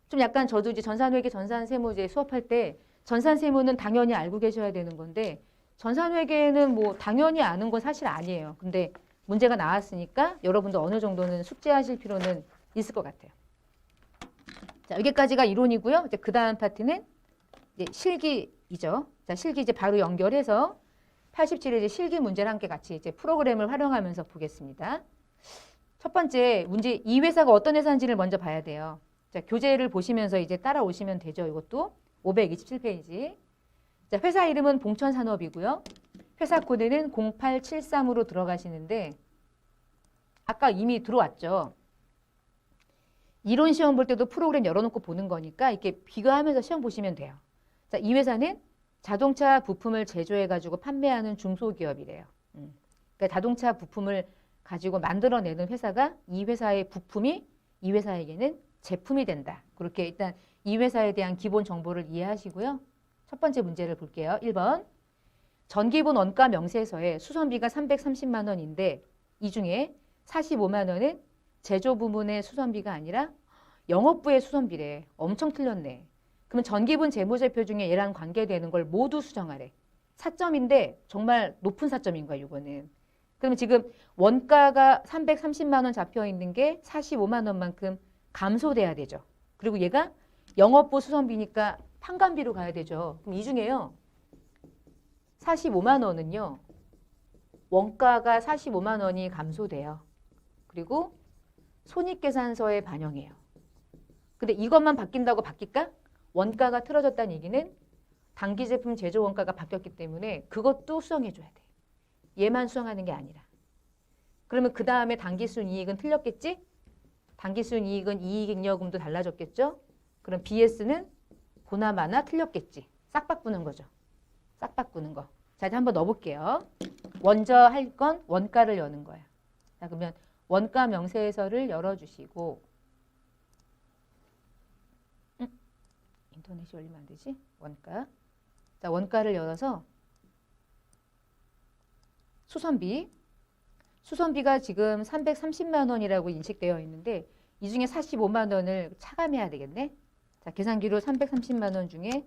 좀 약간 저도 이제 전산회계, 전산세무제 수업할 때 전산세무는 당연히 알고 계셔야 되는 건데 전산회계는 뭐 당연히 아는 건 사실 아니에요. 근데 문제가 나왔으니까 여러분도 어느 정도는 숙지하실 필요는 있을 것 같아요. 자, 여기까지가 이론이고요. 이제 그 다음 파트는 이제 실기이죠. 자, 실기 이제 바로 연결해서 87의 이제 실기 문제를 함께 같이 이제 프로그램을 활용하면서 보겠습니다. 첫 번째 문제, 이 회사가 어떤 회사인지를 먼저 봐야 돼요. 자, 교재를 보시면서 이제 따라오시면 되죠. 이것도 527페이지. 자, 회사 이름은 봉천산업이고요. 회사 코드는 0873으로 들어가시는데 아까 이미 들어왔죠. 이론 시험 볼 때도 프로그램 열어놓고 보는 거니까 이렇게 비교하면서 시험 보시면 돼요. 자, 이 회사는 자동차 부품을 제조해가지고 판매하는 중소기업이래요. 그러니까 자동차 부품을 가지고 만들어내는 회사가 이 회사의 부품이 이 회사에게는 제품이 된다. 그렇게 일단 이 회사에 대한 기본 정보를 이해하시고요. 첫 번째 문제를 볼게요. 1번. 전기분 원가 명세서에 수선비가 330만 원인데 이 중에 45만 원은 제조 부문의 수선비가 아니라 영업부의 수선비래. 엄청 틀렸네. 그러면 전기분 재무제표 중에 얘랑 관계되는 걸 모두 수정하래. 4점인데 정말 높은 4점인 거야, 이거는. 그러면 지금 원가가 330만 원 잡혀 있는 게 45만 원만큼 감소돼야 되죠. 그리고 얘가 영업부 수선비니까 판관비로 가야 되죠. 그럼 이 중에요. 45만 원은요. 원가가 45만 원이 감소돼요. 그리고 손익계산서에 반영해요. 근데 이것만 바뀐다고 바뀔까? 원가가 틀어졌다는 얘기는 단기제품 제조 원가가 바뀌었기 때문에 그것도 수정해줘야 돼. 얘만 수정하는 게 아니라. 그러면 그 다음에 단기순이익은 틀렸겠지? 단기순이익은 이익잉여금도 달라졌겠죠? 그럼 BS는 보나마나 틀렸겠지. 싹 바꾸는 거죠. 싹 바꾸는 거. 자, 이제 한번 넣어볼게요. 먼저 할 건 원가를 여는 거예요. 자, 그러면 원가 명세서를 열어주시고 인터넷이 열리면 안 되지? 원가. 자, 원가를 열어서 수선비가 지금 330만 원이라고 인식되어 있는데 이 중에 45만 원을 차감해야 되겠네. 자, 계산기로 330만 원 중에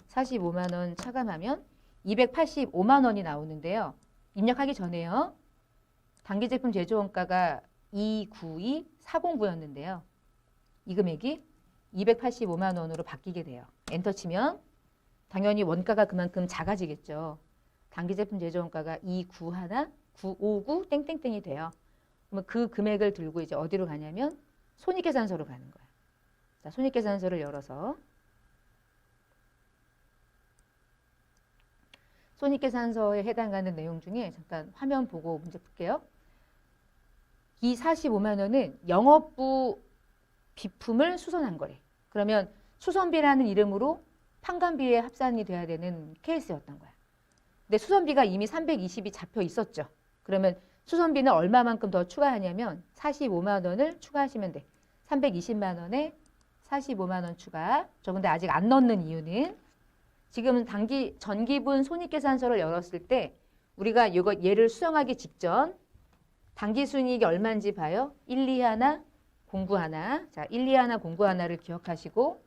45만 원 차감하면 285만 원이 나오는데요. 입력하기 전에요. 단기제품 제조원가가 292409였는데요. 이 금액이 285만 원으로 바뀌게 돼요. 엔터 치면 당연히 원가가 그만큼 작아지겠죠. 단기제품 제조원가가 2959 땡땡땡이 돼요. 그러면 그 금액을 들고 이제 어디로 가냐면 손익계산서로 가는 거예요. 자, 손익계산서를 열어서 손익계산서에 해당하는 내용 중에 잠깐 화면 보고 문제 풀게요. 이 45만 원은 영업부 비품을 수선한 거래. 그러면 수선비라는 이름으로 판관비에 합산이 돼야 되는 케이스였던 거야. 근데 수선비가 이미 320이 잡혀 있었죠. 그러면 수선비는 얼마만큼 더 추가하냐면 45만 원을 추가하시면 돼. 320만 원에 45만 원 추가. 저 근데 아직 안 넣는 이유는 지금 전기분 손익계산서를 열었을 때 우리가 얘를 수정하기 직전 단기순이익이 얼마인지 봐요. 1, 2 하나, 공구 하나. 자, 1, 2 하나, 공구 하나를 기억하시고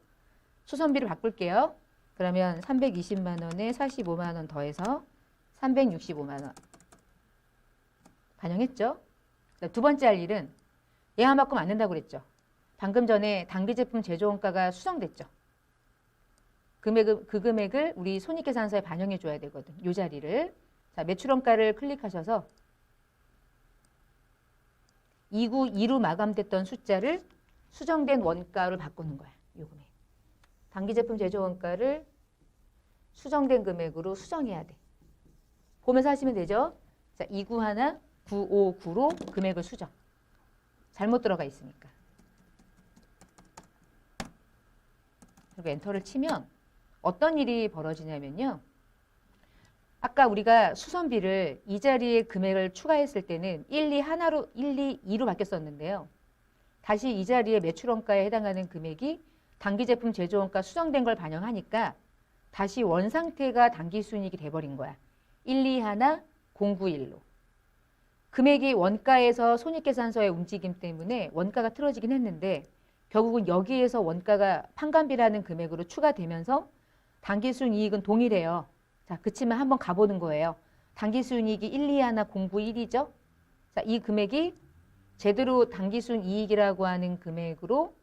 수선비를 바꿀게요. 그러면 320만 원에 45만 원 더해서 365만 원. 반영했죠? 두 번째 할 일은 얘만 바꾸면 안 된다고 그랬죠. 방금 전에 단기제품 제조원가가 수정됐죠. 그 금액을 우리 손익계산서에 반영해 줘야 되거든. 이 자리를. 자, 매출원가를 클릭하셔서 292로 마감됐던 숫자를 수정된 원가로 바꾸는 거야. 이 금액. 단기제품 제조원가를 수정된 금액으로 수정해야 돼. 보면서 하시면 되죠. 자, 291 959로 금액을 수정. 잘못 들어가 있으니까. 그리고 엔터를 치면 어떤 일이 벌어지냐면요. 아까 우리가 수선비를 이 자리에 금액을 추가했을 때는 1, 2 하나로 1, 2, 2로 바뀌었었는데요. 다시 이 자리에 매출원가에 해당하는 금액이 단기제품 제조원가 수정된 걸 반영하니까 다시 원상태가 단기순이익이 돼버린 거야. 1, 2 하나 091로. 금액이 원가에서 손익계산서의 움직임 때문에 원가가 틀어지긴 했는데 결국은 여기에서 원가가 판관비라는 금액으로 추가되면서 단기순이익은 동일해요. 자, 그치만 한번 가보는 거예요. 단기순이익이 1, 2 하나 091이죠. 자, 이 금액이 제대로 단기순이익이라고 하는 금액으로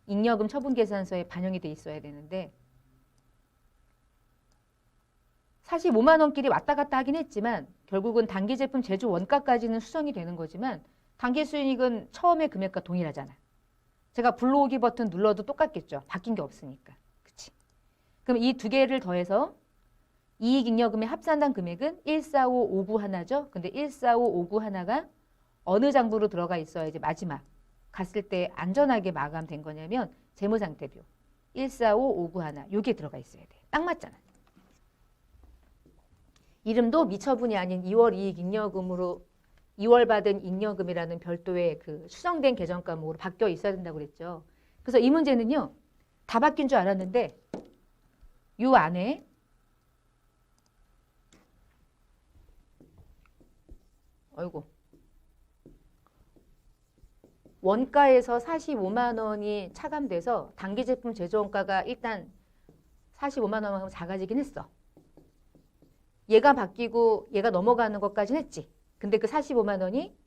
잉여금 처분계산서에 반영이 돼 있어야 되는데 45만 원끼리 왔다 갔다 하긴 했지만 결국은 단기제품 제조 원가까지는 수정이 되는 거지만 단기순이익은 처음의 금액과 동일하잖아. 제가 불러오기 버튼 눌러도 똑같겠죠. 바뀐 게 없으니까. 그치? 그럼 이 두 개를 더해서 이익잉여금의 합산단 금액은 145591 하나죠. 근데 145591 하나가 어느 장부로 들어가 있어야지 마지막 갔을 때 안전하게 마감된 거냐면 재무상태표 145591 하나 요게 들어가 있어야 돼. 딱 맞잖아. 이름도 미처분이 아닌 2월 이익잉여금으로 2월 받은 잉여금이라는 별도의 그 수정된 계정 과목으로 바뀌어 있어야 된다고 그랬죠. 그래서 이 문제는요. 다 바뀐 줄 알았는데 이 안에 어이구 원가에서 45만 원이 차감돼서 단기제품 제조원가가 일단 45만 원만큼 작아지긴 했어. 얘가 바뀌고 얘가 넘어가는 것까지는 했지. 근데 그 45만 원이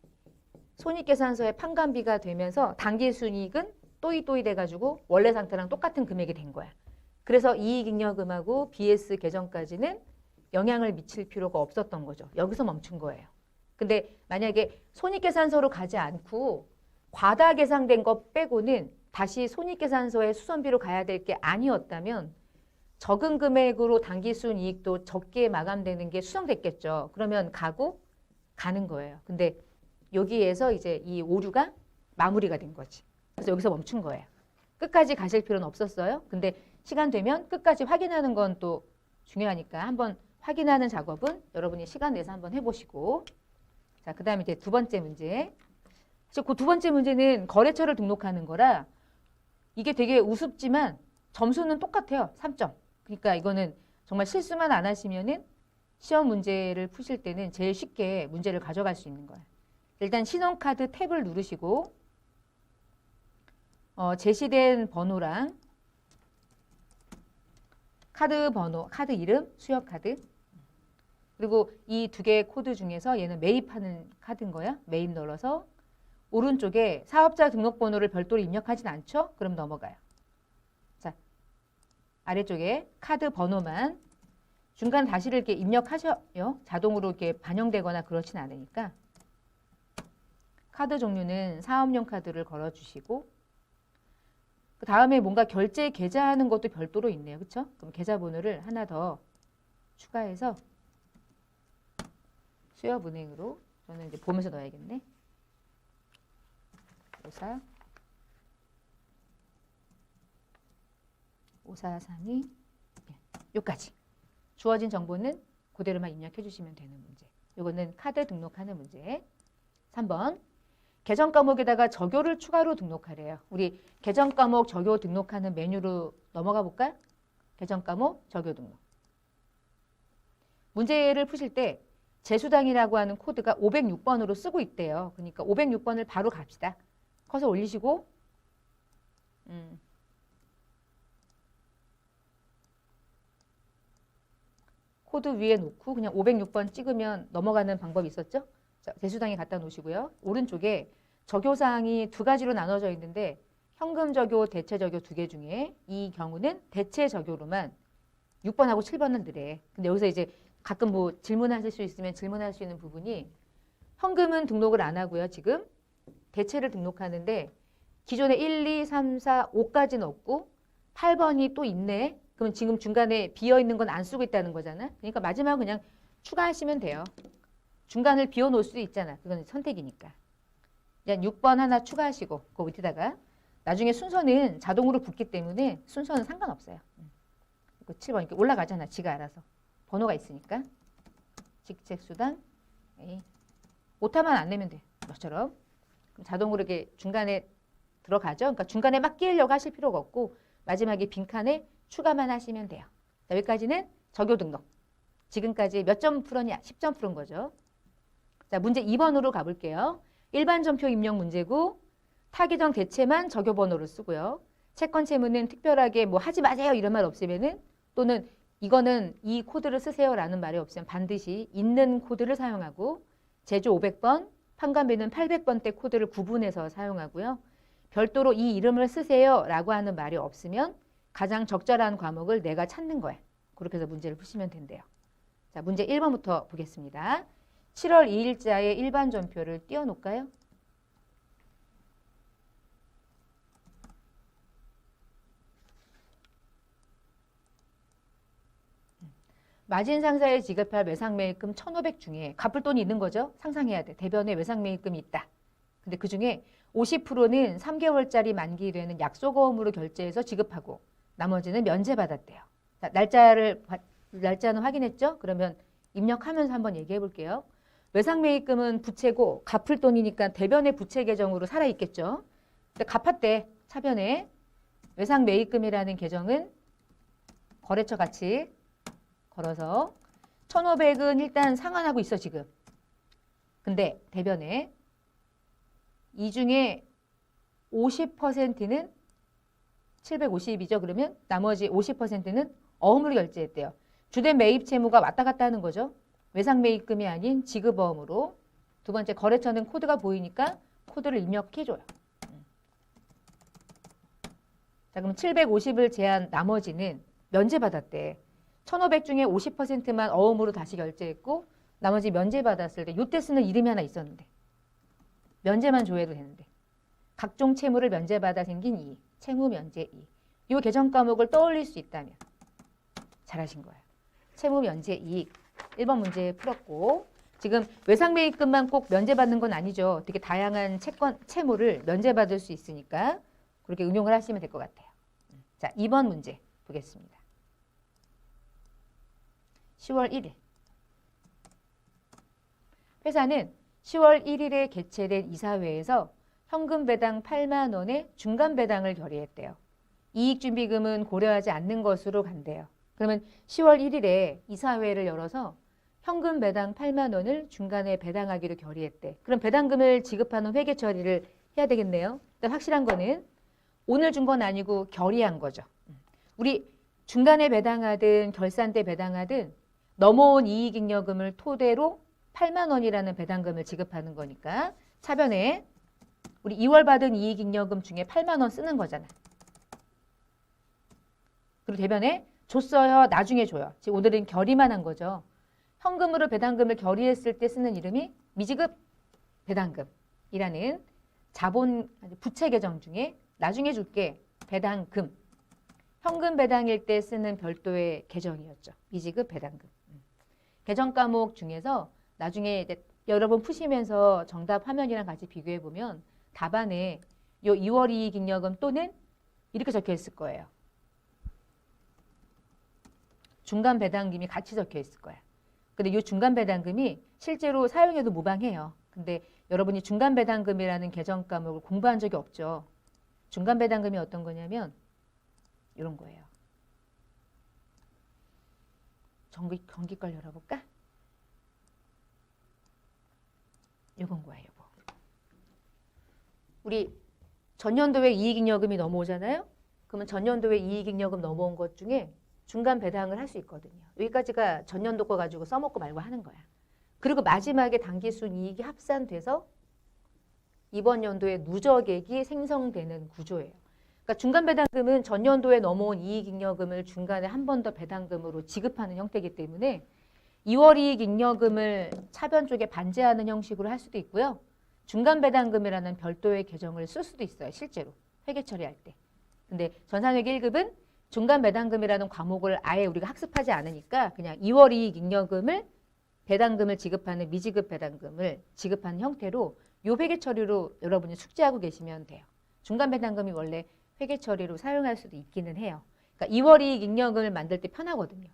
손익계산서의 판관비가 되면서 단기순이익은 또이또이 돼가지고 원래 상태랑 똑같은 금액이 된 거야. 그래서 이익잉여금하고 BS 계정까지는 영향을 미칠 필요가 없었던 거죠. 여기서 멈춘 거예요. 근데 만약에 손익계산서로 가지 않고 과다 계상된 것 빼고는 다시 손익계산서의 수선비로 가야 될 게 아니었다면 적은 금액으로 단기순이익도 적게 마감되는 게 수정됐겠죠. 그러면 가는 거예요. 근데 여기에서 이제 이 오류가 마무리가 된 거지. 그래서 여기서 멈춘 거예요. 끝까지 가실 필요는 없었어요. 근데 시간 되면 끝까지 확인하는 건 또 중요하니까 한번 확인하는 작업은 여러분이 시간 내서 한번 해보시고 자, 그 다음에 이제 두 번째 문제. 그 두 번째 문제는 거래처를 등록하는 거라 이게 되게 우습지만 점수는 똑같아요. 3점. 그러니까 이거는 정말 실수만 안 하시면은 시험 문제를 푸실 때는 제일 쉽게 문제를 가져갈 수 있는 거예요. 일단 신용카드 탭을 누르시고 제시된 번호랑 카드 번호, 카드 이름, 수여카드 그리고 이 두 개의 코드 중에서 얘는 매입하는 카드인 거야. 매입 눌러서 오른쪽에 사업자 등록번호를 별도로 입력하진 않죠? 그럼 넘어가요. 자, 아래쪽에 카드 번호만 중간 다시를 이렇게 입력하셔요. 자동으로 이렇게 반영되거나 그렇진 않으니까. 카드 종류는 사업용 카드를 걸어주시고 그 다음에 뭔가 결제 계좌하는 것도 별도로 있네요. 그렇죠? 그럼 계좌번호를 하나 더 추가해서 수협은행으로 저는 이제 보면서 넣어야겠네. 5432 요까지 주어진 정보는 그대로만 입력해 주시면 되는 문제. 이거는 카드 등록하는 문제. 3번 계정 과목에다가 적요를 추가로 등록하래요. 우리 계정 과목 적요 등록하는 메뉴로 넘어가 볼까요? 계정 과목 적요 등록. 문제를 푸실 때 재수당이라고 하는 코드가 506번으로 쓰고 있대요. 그러니까 506번을 바로 갑시다. 커서 올리시고 코드 위에 놓고 그냥 506번 찍으면 넘어가는 방법이 있었죠? 자, 재수당에 갖다 놓으시고요. 오른쪽에 적요사항이 두 가지로 나눠져 있는데 현금 적요, 대체 적요 두 개 중에 이 경우는 대체 적요로만 6번하고 7번은 느래. 근데 여기서 이제 가끔 뭐 질문하실 수 있으면 질문할 수 있는 부분이 현금은 등록을 안 하고요. 지금 대체를 등록하는데 기존에 1, 2, 3, 4, 5까지는 없고 8번이 또 있네. 그럼 지금 중간에 비어있는 건 안 쓰고 있다는 거잖아. 그러니까 마지막은 그냥 추가하시면 돼요. 중간을 비워놓을 수도 있잖아. 그건 선택이니까. 그냥 6번 하나 추가하시고 그 밑에다가 나중에 순서는 자동으로 붙기 때문에 순서는 상관없어요. 7번 이렇게 올라가잖아. 지가 알아서. 번호가 있으니까. 직책수당 A. 오타만 안 내면 돼. 이것처럼. 그럼 자동으로 이렇게 중간에 들어가죠. 그러니까 중간에 막 끼우려고 하실 필요가 없고 마지막에 빈칸에 추가만 하시면 돼요. 자, 여기까지는 적요 등록. 지금까지 몇 점 풀었냐? 10점 풀은 거죠. 자, 문제 2번으로 가볼게요. 일반 전표 입력 문제고 타기정 대체만 적요 번호를 쓰고요. 채권 채무는 특별하게 뭐 하지 마세요 이런 말 없으면은 또는 이거는 이 코드를 쓰세요라는 말이 없으면 반드시 있는 코드를 사용하고 제조 500번, 판관비는 800번대 코드를 구분해서 사용하고요. 별도로 이 이름을 쓰세요라고 하는 말이 없으면 가장 적절한 과목을 내가 찾는 거예요. 그렇게 해서 문제를 푸시면 된대요. 자, 문제 1번부터 보겠습니다. 7월 2일자의 일반 전표를 띄워놓을까요? 마진 상사에 지급할 외상매입금 1,500 중에 갚을 돈이 있는 거죠. 상상해야 돼. 대변에 외상매입금이 있다. 근데 그중에 50%는 3개월짜리 만기되는 약속어음으로 결제해서 지급하고 나머지는 면제받았대요. 자, 날짜는 확인했죠? 그러면 입력하면서 한번 얘기해 볼게요. 외상매입금은 부채고 갚을 돈이니까 대변의 부채 계정으로 살아있겠죠. 근데 갚았대. 차변에 외상매입금이라는 계정은 거래처 같이 걸어서 1,500은 일단 상환하고 있어 지금. 근데 대변에 이 중에 50%는 750이죠. 그러면 나머지 50%는 어음으로 결제했대요. 주된 매입 채무가 왔다 갔다 하는 거죠. 외상 매입금이 아닌 지급 어음으로. 두 번째 거래처는 코드가 보이니까 코드를 입력해줘요. 자, 그럼 750을 제한 나머지는 면제받았대. 1,500 중에 50%만 어음으로 다시 결제했고 나머지 면제받았을 때 이때 쓰는 이름이 하나 있었는데 면제만 조회도 되는데 각종 채무를 면제받아 생긴 이익, 채무 면제 이익. 이 계정 과목을 떠올릴 수 있다면 잘하신 거예요. 채무 면제 이익 1번 문제 풀었고 지금 외상매입금만 꼭 면제받는 건 아니죠. 되게 다양한 채무를 면제받을 수 있으니까 그렇게 응용을 하시면 될 것 같아요. 자, 2번 문제 보겠습니다. 10월 1일. 회사는 10월 1일에 개최된 이사회에서 현금 배당 8만 원의 중간 배당을 결의했대요. 이익준비금은 고려하지 않는 것으로 간대요. 그러면 10월 1일에 이사회를 열어서 현금 배당 8만 원을 중간에 배당하기로 결의했대. 그럼 배당금을 지급하는 회계 처리를 해야 되겠네요. 일단 확실한 거는 오늘 준 건 아니고 결의한 거죠. 우리 중간에 배당하든 결산 때 배당하든 넘어온 이익잉여금을 토대로 8만 원이라는 배당금을 지급하는 거니까 차변에 우리 2월 받은 이익잉여금 중에 8만 원 쓰는 거잖아. 그리고 대변에 줬어요. 나중에 줘요. 지금 오늘은 결의만 한 거죠. 현금으로 배당금을 결의했을 때 쓰는 이름이 미지급 배당금이라는 자본 부채 계정 중에 나중에 줄게 배당금. 현금 배당일 때 쓰는 별도의 계정이었죠. 미지급 배당금. 계정 과목 중에서 나중에 이제 여러분 푸시면서 정답 화면이랑 같이 비교해 보면 답안에 요 2월 이익잉여금 또는 이렇게 적혀 있을 거예요. 중간 배당금이 같이 적혀 있을 거야. 근데 이 중간 배당금이 실제로 사용해도 무방해요. 근데 여러분이 중간 배당금이라는 계정 과목을 공부한 적이 없죠. 중간 배당금이 어떤 거냐면 이런 거예요. 경기걸 열어볼까? 요건 거예요. 요거. 우리 전년도에 이익잉여금이 넘어오잖아요. 그러면 전년도에 이익잉여금 넘어온 것 중에 중간 배당을 할 수 있거든요. 여기까지가 전년도 거 가지고 써먹고 말고 하는 거야. 그리고 마지막에 당기순 이익이 합산돼서 이번 연도에 누적액이 생성되는 구조예요. 그러니까 중간 배당금은 전년도에 넘어온 이익잉여금을 중간에 한 번 더 배당금으로 지급하는 형태이기 때문에 2월 이익잉여금을 차변 쪽에 반제하는 형식으로 할 수도 있고요. 중간 배당금이라는 별도의 계정을 쓸 수도 있어요. 실제로 회계 처리할 때. 근데 전산회계 1급은 중간 배당금이라는 과목을 아예 우리가 학습하지 않으니까 그냥 2월 이익잉여금을 배당금을 지급하는 미지급 배당금을 지급하는 형태로 이 회계 처리로 여러분이 숙지하고 계시면 돼요. 중간 배당금이 원래 회계 처리로 사용할 수도 있기는 해요. 그러니까 2월 이익잉여금을 만들 때 편하거든요.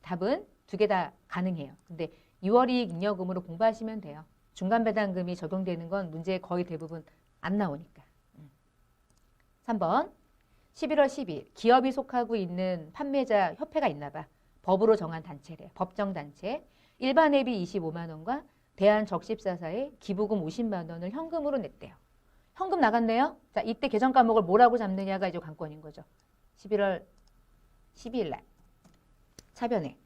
답은 두 개 다 가능해요. 근데 6월 이익 잉여금으로 공부하시면 돼요. 중간 배당금이 적용되는 건 문제 거의 대부분 안 나오니까. 3번 11월 10일 기업이 속하고 있는 판매자 협회가 있나 봐. 법으로 정한 단체래. 법정 단체. 일반 앱이 25만 원과 대한적십사사에 기부금 50만 원을 현금으로 냈대요. 현금 나갔네요. 자, 이때 계정 과목을 뭐라고 잡느냐가 이제 관건인 거죠. 11월 12일 날 차변에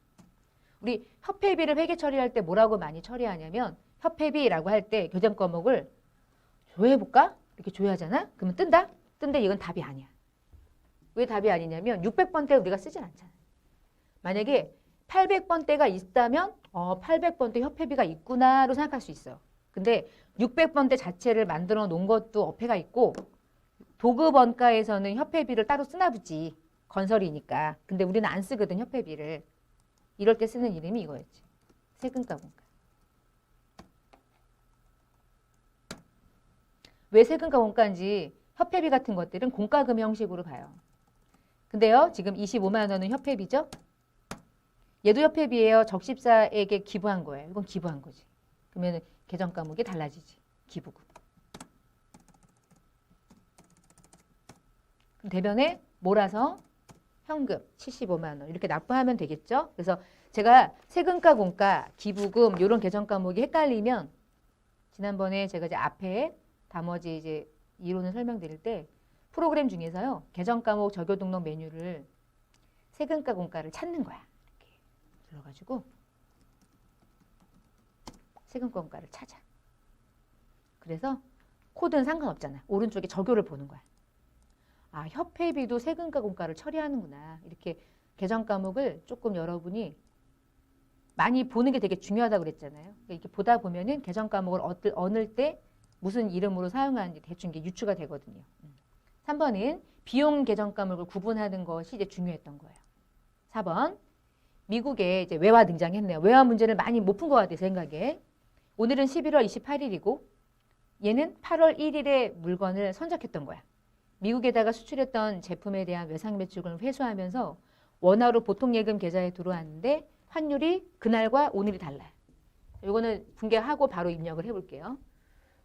우리 협회비를 회계 처리할 때 뭐라고 많이 처리하냐면 협회비라고 할 때 계정 과목을 조회해볼까? 이렇게 조회하잖아? 그러면 뜬다? 뜬데 이건 답이 아니야. 왜 답이 아니냐면 600번대 우리가 쓰진 않잖아. 만약에 800번대가 있다면 800번대 협회비가 있구나로 생각할 수 있어. 근데 600번대 자체를 만들어 놓은 것도 어폐가 있고 도급 원가에서는 협회비를 따로 쓰나 보지. 건설이니까. 근데 우리는 안 쓰거든 협회비를. 이럴 때 쓰는 이름이 이거였지. 세금가 공가. 왜 세금가 공가인지 협회비 같은 것들은 공과금 형식으로 봐요. 근데요. 지금 25만 원은 협회비죠. 얘도 협회비예요. 적십사에게 기부한 거예요. 이건 기부한 거지. 그러면 계정 과목이 달라지지. 기부금. 그럼 대변에 몰아서 현금 75만 원 이렇게 납부하면 되겠죠. 그래서 제가 세금가, 공가, 기부금 이런 계정 과목이 헷갈리면 지난번에 제가 이제 앞에 나머지 이제 이론을 설명드릴 때 프로그램 중에서요. 계정 과목 적용 등록 메뉴를 세금가, 공가를 찾는 거야. 이렇게 들어가지고 세금가, 공가를 찾아. 그래서 코드는 상관없잖아. 오른쪽에 적용을 보는 거야. 아, 협회비도 세금가, 공가를 처리하는구나. 이렇게 계정 과목을 조금 여러분이 많이 보는 게 되게 중요하다고 그랬잖아요. 그러니까 이렇게 보다 보면은 계정 과목을 어느 때 무슨 이름으로 사용하는지 대충 이게 유추가 되거든요. 3번은 비용 계정 과목을 구분하는 것이 이제 중요했던 거예요. 4번 미국에 이제 외화 등장했네요. 외화 문제를 많이 못 푼 것 같아요. 생각에. 오늘은 11월 28일이고 얘는 8월 1일에 물건을 선적했던 거야. 미국에다가 수출했던 제품에 대한 외상 매출금을 회수하면서 원화로 보통예금 계좌에 들어왔는데 환율이 그날과 오늘이 달라요. 이거는 분개하고 바로 입력을 해볼게요.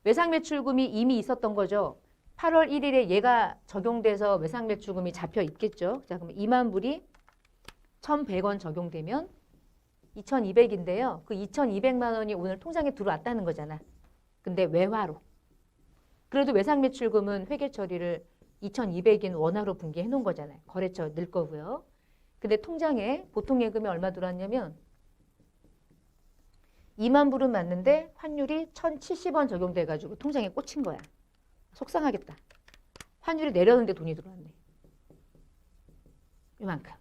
외상 매출금이 이미 있었던 거죠. 8월 1일에 얘가 적용돼서 외상 매출금이 잡혀 있겠죠. 자, 그럼 2만 불이 1,100원 적용되면 2,200인데요. 그 2,200만 원이 오늘 통장에 들어왔다는 거잖아. 근데 외화로. 그래도 외상 매출금은 회계 처리를 2,200인 원화로 분개해 놓은 거잖아요. 거래처 늘 거고요. 근데 통장에 보통 예금이 얼마 들어왔냐면 2만 불은 맞는데 환율이 1,070원 적용돼가지고 통장에 꽂힌 거야. 속상하겠다. 환율이 내렸는데 돈이 들어왔네. 이만큼.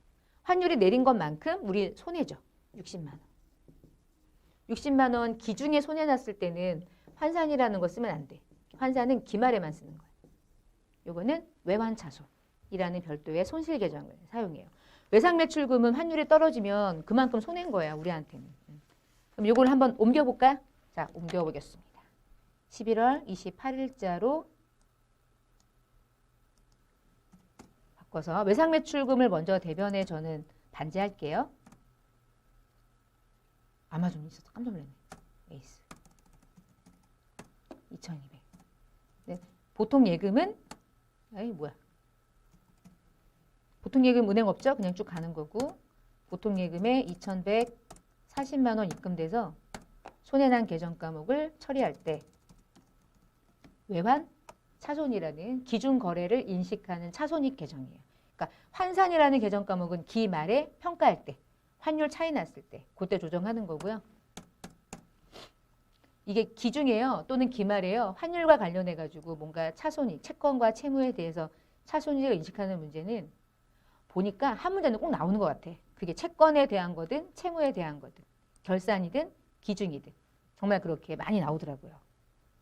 환율이 내린 것만큼 우리 손해죠. 60만 원. 60만 원 기중에 손해 났을 때는 환산이라는 거 쓰면 안 돼. 환산은 기말에만 쓰는 거예요. 요거는 외환차손이라는 별도의 손실 계정을 사용해요. 외상 매출금은 환율이 떨어지면 그만큼 손해인 거야, 우리한테는. 그럼 요걸 한번 옮겨볼까요? 자, 옮겨보겠습니다. 11월 28일자로 바꿔서 외상 매출금을 먼저 대변에 저는 반제할게요. 아마존이 있어서 깜짝 놀랐네. 에이스. 2,200. 네. 보통 예금은 에이 뭐야. 보통 예금 은행 없죠? 그냥 쭉 가는 거고 보통 예금에 2,140만 원 입금돼서 손해난 계정 과목을 처리할 때 외환 차손이라는 기준 거래를 인식하는 차손익 계정이에요. 그러니까 환산이라는 계정 과목은 기말에 평가할 때 환율 차이 났을 때 그때 조정하는 거고요. 이게 기중이에요. 또는 기말이에요. 환율과 관련해 가지고 뭔가 차손익, 채권과 채무에 대해서 차손익을 인식하는 문제는 보니까 한 문제는 꼭 나오는 것 같아. 그게 채권에 대한 거든 채무에 대한 거든 결산이든 기중이든 정말 그렇게 많이 나오더라고요.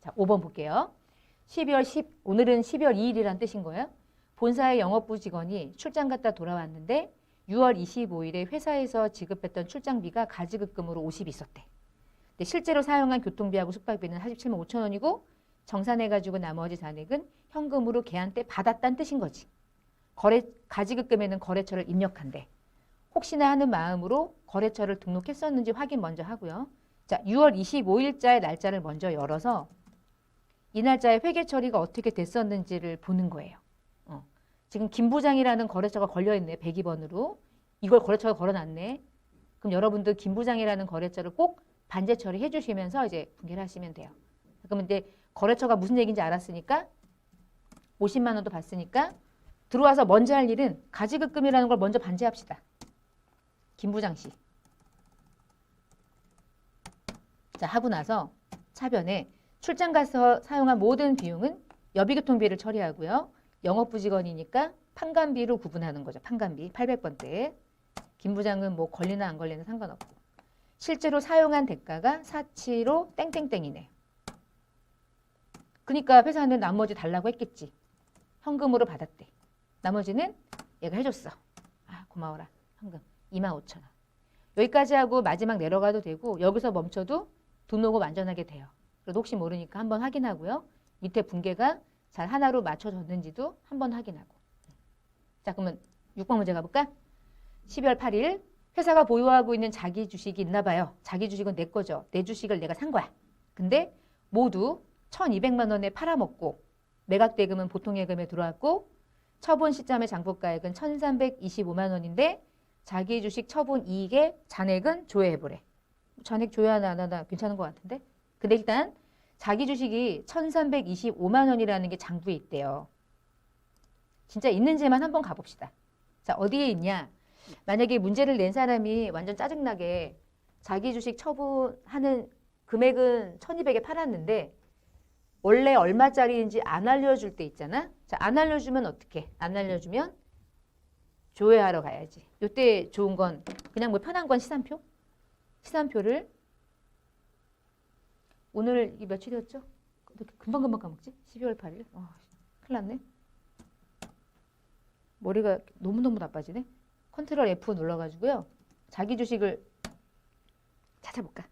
자, 5번 볼게요. 오늘은 12월 2일이란 뜻인 거예요. 본사의 영업부 직원이 출장 갔다 돌아왔는데 6월 25일에 회사에서 지급했던 출장비가 가지급금으로 50이 있었대. 근데 실제로 사용한 교통비하고 숙박비는 47만 5천 원이고 정산해가지고 나머지 잔액은 현금으로 걔한테 받았다는 뜻인 거지. 가지급금에는 거래처를 입력한대. 혹시나 하는 마음으로 거래처를 등록했었는지 확인 먼저 하고요. 자, 6월 25일자의 날짜를 먼저 열어서 이 날짜에 회계 처리가 어떻게 됐었는지를 보는 거예요. 지금 김 부장이라는 거래처가 걸려있네. 102번으로. 이걸 거래처가 걸어놨네. 그럼 여러분들 김 부장이라는 거래처를 꼭 반제 처리해 주시면서 이제 분개를 하시면 돼요. 그러면 이제 거래처가 무슨 얘기인지 알았으니까 50만 원도 받으니까 들어와서 먼저 할 일은 가지급금이라는 걸 먼저 반제합시다. 김 부장 씨. 자, 하고 나서 차변에 출장 가서 사용한 모든 비용은 여비교통비를 처리하고요. 영업부직원이니까 판관비로 구분하는 거죠. 판관비 800번대. 김 부장은 뭐 걸리나 안 걸리나 상관없고. 실제로 사용한 대가가 475 땡땡땡이네. 그러니까 회사는 나머지 달라고 했겠지. 현금으로 받았대. 나머지는 얘가 해줬어. 아, 고마워라. 현금 25,000원. 여기까지 하고 마지막 내려가도 되고 여기서 멈춰도 등록금 안전하게 돼요. 그래도 혹시 모르니까 한번 확인하고요. 밑에 분계가 잘 하나로 맞춰졌는지도 한번 확인하고. 자, 그러면 6번 문제 가볼까? 12월 8일 회사가 보유하고 있는 자기 주식이 있나 봐요. 자기 주식은 내 거죠. 내 주식을 내가 산 거야. 근데 모두 1,200만 원에 팔아먹고 매각대금은 보통예금에 들어왔고 처분 시점의 장부가액은 1,325만 원인데 자기 주식 처분 이익의 잔액은 조회해보래. 잔액 조회하나 안 하나 괜찮은 것 같은데? 근데 일단 자기 주식이 1,325만 원이라는 게 장부에 있대요. 진짜 있는지만 한번 가봅시다. 자, 어디에 있냐? 만약에 문제를 낸 사람이 완전 짜증나게 자기 주식 처분하는 금액은 1,200에 팔았는데 원래 얼마짜리인지 안 알려줄 때 있잖아. 자, 안 알려주면 어떡해? 안 알려주면 조회하러 가야지. 요때 좋은 건 그냥 뭐 편한 건 시산표? 시산표를 오늘 이 며칠이었죠? 금방금방 까먹지? 12월 8일. 큰일 났네. 머리가 너무너무 나빠지네. 컨트롤 F 눌러가지고요. 자기 주식을 찾아볼까?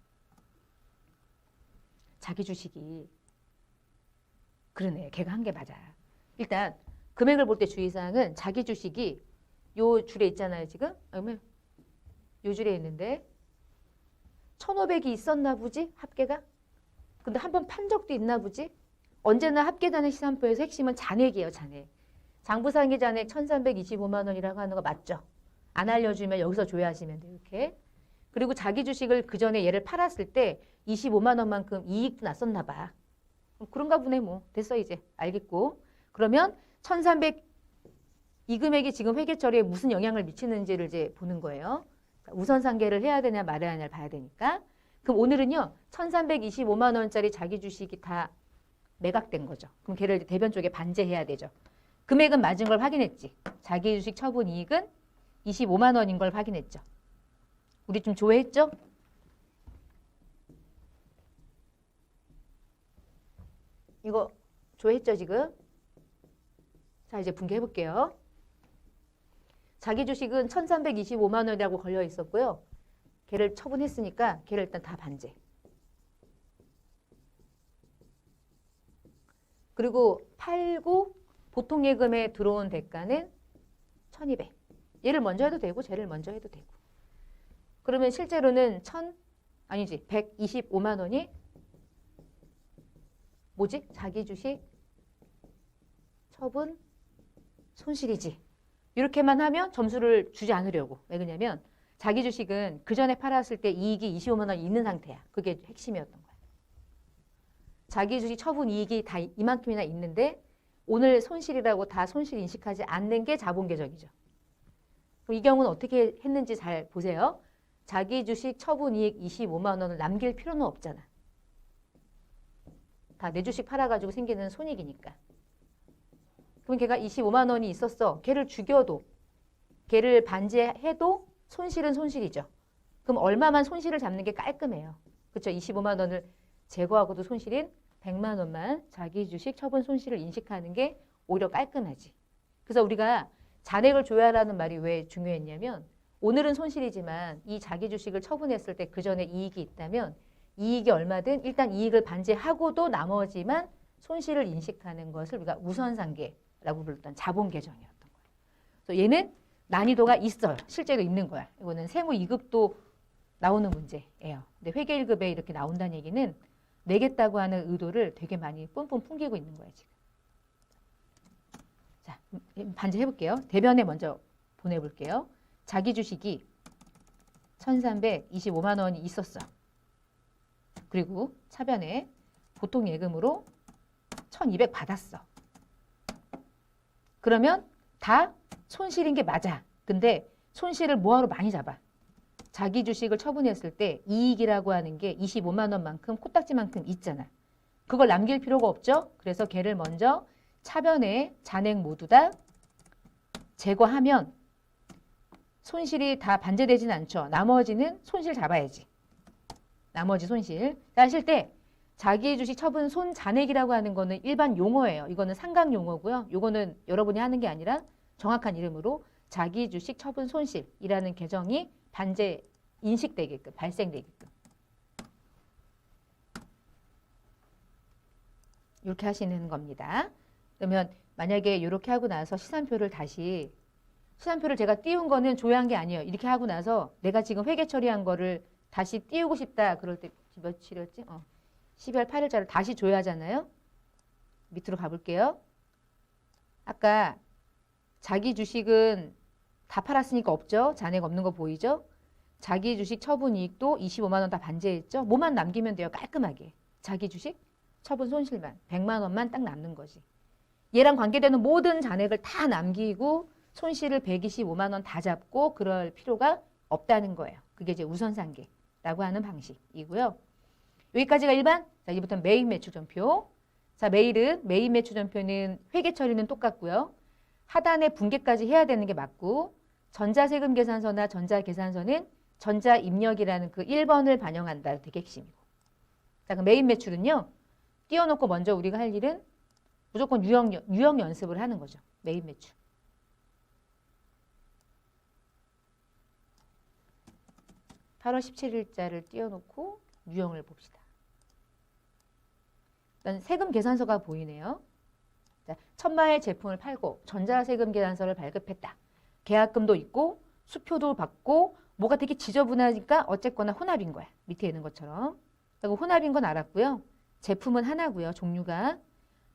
자기 주식이 그러네. 걔가 한 게 맞아. 일단 금액을 볼 때 주의사항은 자기 주식이 요 줄에 있잖아요. 지금. 요 줄에 있는데 1,500이 있었나 보지? 합계가? 근데 한번 판 적도 있나 보지? 언제나 합계단의 시산표에서 핵심은 잔액이에요. 잔액. 장부상기 잔액 1,325만 원이라고 하는 거 맞죠? 안 알려주면 여기서 조회하시면 돼요. 이렇게. 그리고 자기 주식을 그 전에 얘를 팔았을 때 25만 원만큼 이익도 났었나 봐. 그런가 보네 뭐. 됐어 이제. 알겠고. 그러면 1,300 이 금액이 지금 회계처리에 무슨 영향을 미치는지를 이제 보는 거예요. 우선 상계를 해야 되냐 말아야 하냐를 봐야 되니까. 그럼 오늘은요. 1,325만 원짜리 자기 주식이 다 매각된 거죠. 그럼 걔를 대변 쪽에 반제해야 되죠. 금액은 맞은 걸 확인했지. 자기 주식 처분 이익은 25만 원인 걸 확인했죠. 우리 좀 조회했죠? 이거 조회했죠 지금? 자 이제 분개해 볼게요. 자기 주식은 1,325만 원이라고 걸려 있었고요. 걔를 처분했으니까 걔를 일단 다 반제. 그리고 팔고 보통예금에 들어온 대가는 1,200. 얘를 먼저 해도 되고 쟤를 먼저 해도 되고. 그러면 실제로는 125만 원이 뭐지? 자기 주식 처분 손실이지. 이렇게만 하면 점수를 주지 않으려고. 왜 그러냐면 자기 주식은 그 전에 팔았을 때 이익이 25만 원이 있는 상태야. 그게 핵심이었던 거야. 자기 주식 처분 이익이 다 이만큼이나 있는데 오늘 손실이라고 다 손실 인식하지 않는 게 자본계적이죠. 이 경우는 어떻게 했는지 잘 보세요. 자기 주식 처분 이익 25만 원을 남길 필요는 없잖아. 다 내 주식 팔아가지고 생기는 손익이니까. 그럼 걔가 25만 원이 있었어. 걔를 죽여도, 걔를 반제해도 손실은 손실이죠. 그럼 얼마만 손실을 잡는 게 깔끔해요. 그렇죠? 25만 원을 제거하고도 손실인 100만 원만 자기 주식 처분 손실을 인식하는 게 오히려 깔끔하지. 그래서 우리가 잔액을 조회하라는 말이 왜 중요했냐면 오늘은 손실이지만 이 자기 주식을 처분했을 때 그 전에 이익이 있다면 이익이 얼마든 일단 이익을 반제하고도 나머지만 손실을 인식하는 것을 우리가 우선상계라고 불렀던 자본계정이었던 거예요. 그래서 얘는 난이도가 있어요. 실제로 있는 거야. 이거는 세무 2급도 나오는 문제예요. 근데 회계 1급에 이렇게 나온다는 얘기는 내겠다고 하는 의도를 되게 많이 뿜뿜 풍기고 있는 거예요, 지금. 자, 반지 해볼게요. 대변에 먼저 보내볼게요. 자기 주식이 1,325만 원이 있었어. 그리고 차변에 보통 예금으로 1,200 받았어. 그러면 다 손실인 게 맞아. 근데 손실을 뭐하러 많이 잡아? 자기 주식을 처분했을 때 이익이라고 하는 게 25만 원만큼 코딱지만큼 있잖아. 그걸 남길 필요가 없죠. 그래서 걔를 먼저 차변에 잔액 모두 다 제거하면 손실이 다 반제되진 않죠. 나머지는 손실 잡아야지. 나머지 손실. 하실 때 자기 주식 처분 손잔액이라고 하는 거는 일반 용어예요. 이거는 상각 용어고요. 이거는 여러분이 하는 게 아니라 정확한 이름으로 자기 주식 처분 손실이라는 개정이 반제 인식되게끔, 발생되게끔. 이렇게 하시는 겁니다. 그러면 만약에 이렇게 하고 나서 시산표를 시산표를 제가 띄운 거는 조회한 게 아니에요. 이렇게 하고 나서 내가 지금 회계 처리한 거를 다시 띄우고 싶다. 그럴 때 며칠이었지? 12월 8일자를 다시 조회하잖아요. 밑으로 가볼게요. 아까 자기 주식은 다 팔았으니까 없죠. 잔액 없는 거 보이죠? 자기 주식 처분 이익도 25만 원 다 반제했죠. 뭐만 남기면 돼요. 깔끔하게. 자기 주식 처분 손실만 100만 원만 딱 남는 거지. 얘랑 관계되는 모든 잔액을 다 남기고 손실을 125만 원 다 잡고 그럴 필요가 없다는 거예요. 그게 이제 우선상계라고 하는 방식이고요. 여기까지가 일반. 자, 이제부터 메인 매출전표. 자, 메인 매출전표는 회계 처리는 똑같고요. 하단에 분계까지 해야 되는 게 맞고 전자세금 계산서나 전자계산서는 전자입력이라는 그 1번을 반영한다. 되게 핵심이고. 자, 그럼 메인 매출은요. 띄워놓고 먼저 우리가 할 일은 무조건 유형 연습을 하는 거죠. 메인 매출. (8월 17일자를) 띄워놓고 유형을 봅시다. 일단 세금 계산서가 보이네요. 자, 1,000만의 제품을 팔고 전자세금 계산서를 발급했다. 계약금도 있고 수표도 받고 뭐가 되게 지저분하니까 어쨌거나 혼합인 거야. 밑에 있는 것처럼. 그리고 혼합인 건 알았고요. 제품은 하나고요. 종류가.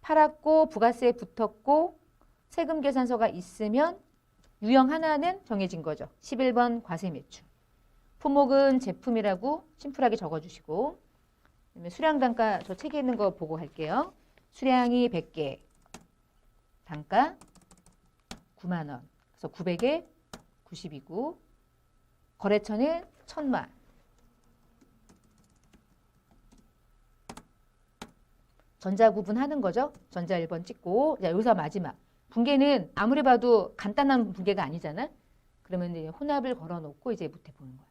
팔았고 부가세 붙었고 세금 계산서가 있으면 유형 하나는 정해진 거죠. 11번 과세 매출. 품목은 제품이라고 심플하게 적어주시고 수량 단가 저 책에 있는 거 보고 할게요. 수량이 100개, 단가 9만 원. 그래서 900에 90이고 거래처는 1,000만. 전자 구분하는 거죠. 전자 1번 찍고 자, 여기서 마지막. 분계는 아무리 봐도 간단한 분계가 아니잖아. 그러면 이제 혼합을 걸어놓고 이제 밑에 보는 거야.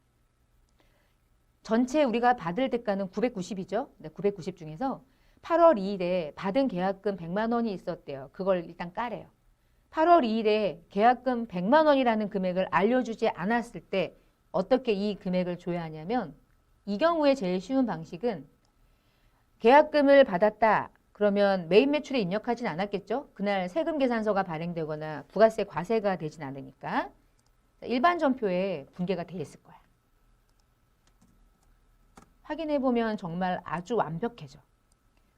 전체 우리가 받을 대가는 990이죠. 990 중에서 8월 2일에 받은 계약금 100만 원이 있었대요. 그걸 일단 까래요. 8월 2일에 계약금 100만 원이라는 금액을 알려주지 않았을 때 어떻게 이 금액을 줘야 하냐면 이 경우에 제일 쉬운 방식은 계약금을 받았다. 그러면 메인 매출에 입력하진 않았겠죠. 그날 세금 계산서가 발행되거나 부가세 과세가 되진 않으니까 일반 전표에 분계가 돼 있을 거야. 확인해보면 정말 아주 완벽해져.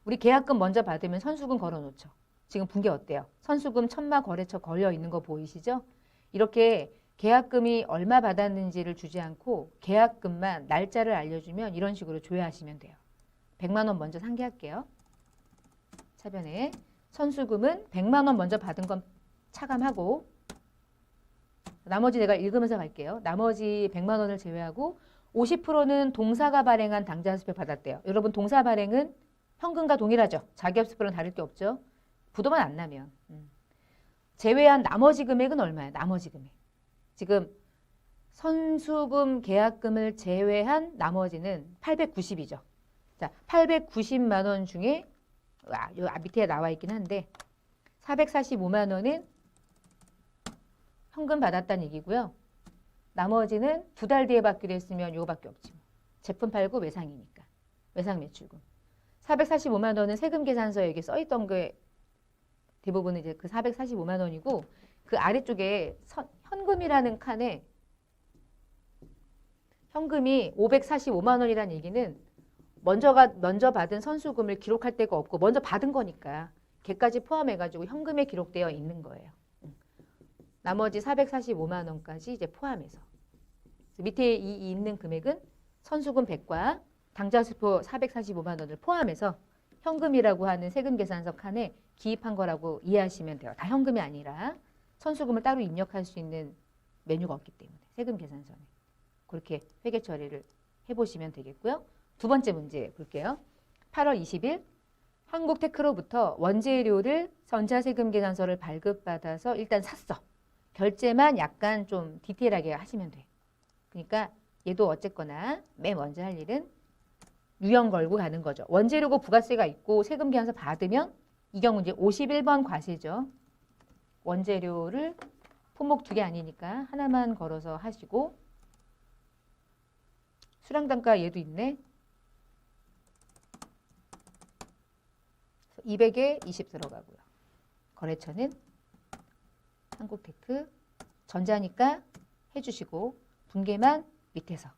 우리 계약금 먼저 받으면 선수금 걸어놓죠. 지금 분계 어때요? 선수금 1,000만 거래처 걸려 있는 거 보이시죠? 이렇게 계약금이 얼마 받았는지를 주지 않고 계약금만 날짜를 알려주면 이런 식으로 조회하시면 돼요. 100만 원 먼저 상기할게요. 차변에 선수금은 100만 원 먼저 받은 건 차감하고 나머지 내가 읽으면서 갈게요. 나머지 100만 원을 제외하고 50%는 동사가 발행한 당좌수표 받았대요. 여러분 동사 발행은 현금과 동일하죠. 자기업수표랑 다를 게 없죠. 부도만 안 나면. 제외한 나머지 금액은 얼마야? 나머지 금액. 지금 선수금 계약금을 제외한 나머지는 890이죠. 자, 890만 원 중에 요 밑에 나와 있긴 한데 445만 원은 현금 받았다는 얘기고요. 나머지는 2달 뒤에 받기로 했으면 요거밖에 없지. 제품 팔고 외상이니까. 외상 매출금. 445만 원은 세금 계산서에 여기 써있던 게 대부분은 이제 그 445만 원이고 그 아래쪽에 현금이라는 칸에 현금이 545만 원이라는 얘기는 먼저 받은 선수금을 기록할 데가 없고 먼저 받은 거니까 걔까지 포함해가지고 현금에 기록되어 있는 거예요. 나머지 445만 원까지 이제 포함해서 밑에 이 있는 금액은 선수금 100과 당좌수표 445만 원을 포함해서 현금이라고 하는 세금 계산서 칸에 기입한 거라고 이해하시면 돼요. 다 현금이 아니라 선수금을 따로 입력할 수 있는 메뉴가 없기 때문에 세금 계산서는 그렇게 회계 처리를 해보시면 되겠고요. 두 번째 문제 볼게요. 8월 20일 한국테크로부터 원재료를 전자세금 계산서를 발급받아서 일단 샀어. 결제만 약간 좀 디테일하게 하시면 돼. 그러니까 얘도 어쨌거나 맨 먼저 할 일은 유형 걸고 가는 거죠. 원재료고 부가세가 있고 세금 계산서 받으면 이 경우 이제 51번 과세죠. 원재료를 품목 2개 아니니까 하나만 걸어서 하시고 수량단가 얘도 있네. 200에 20 들어가고요. 거래처는 한국테크, 전자니까 해주시고 분계만 밑에서.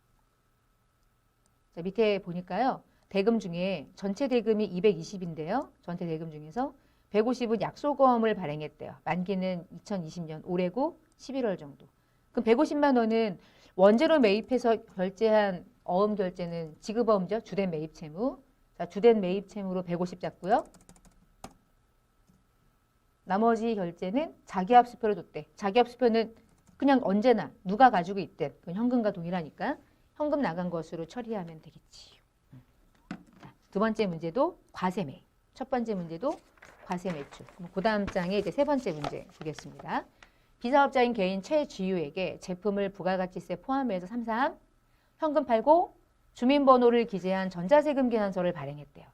자, 밑에 보니까요. 대금 중에 전체 대금이 220인데요. 전체 대금 중에서 150은 약소금을 발행했대요. 만기는 2020년 올해고 11월 정도. 그럼 150만 원은 원재료 매입해서 결제한 어음 결제는 지급어음이죠. 주된 매입 채무. 자, 주된 매입 채무로 150 잡고요. 나머지 결제는 자기합수표를 줬대. 자기합수표는 그냥 언제나 누가 가지고 있든 그건 현금과 동일하니까 현금 나간 것으로 처리하면 되겠지. 자, 두 번째 문제도 과세 매입. 첫 번째 문제도 과세 매출. 그 다음 장에 이제 세 번째 문제 보겠습니다. 비사업자인 개인 최지유에게 제품을 부가가치세 포함해서 33 현금 팔고 주민번호를 기재한 전자세금 계산서를 발행했대요.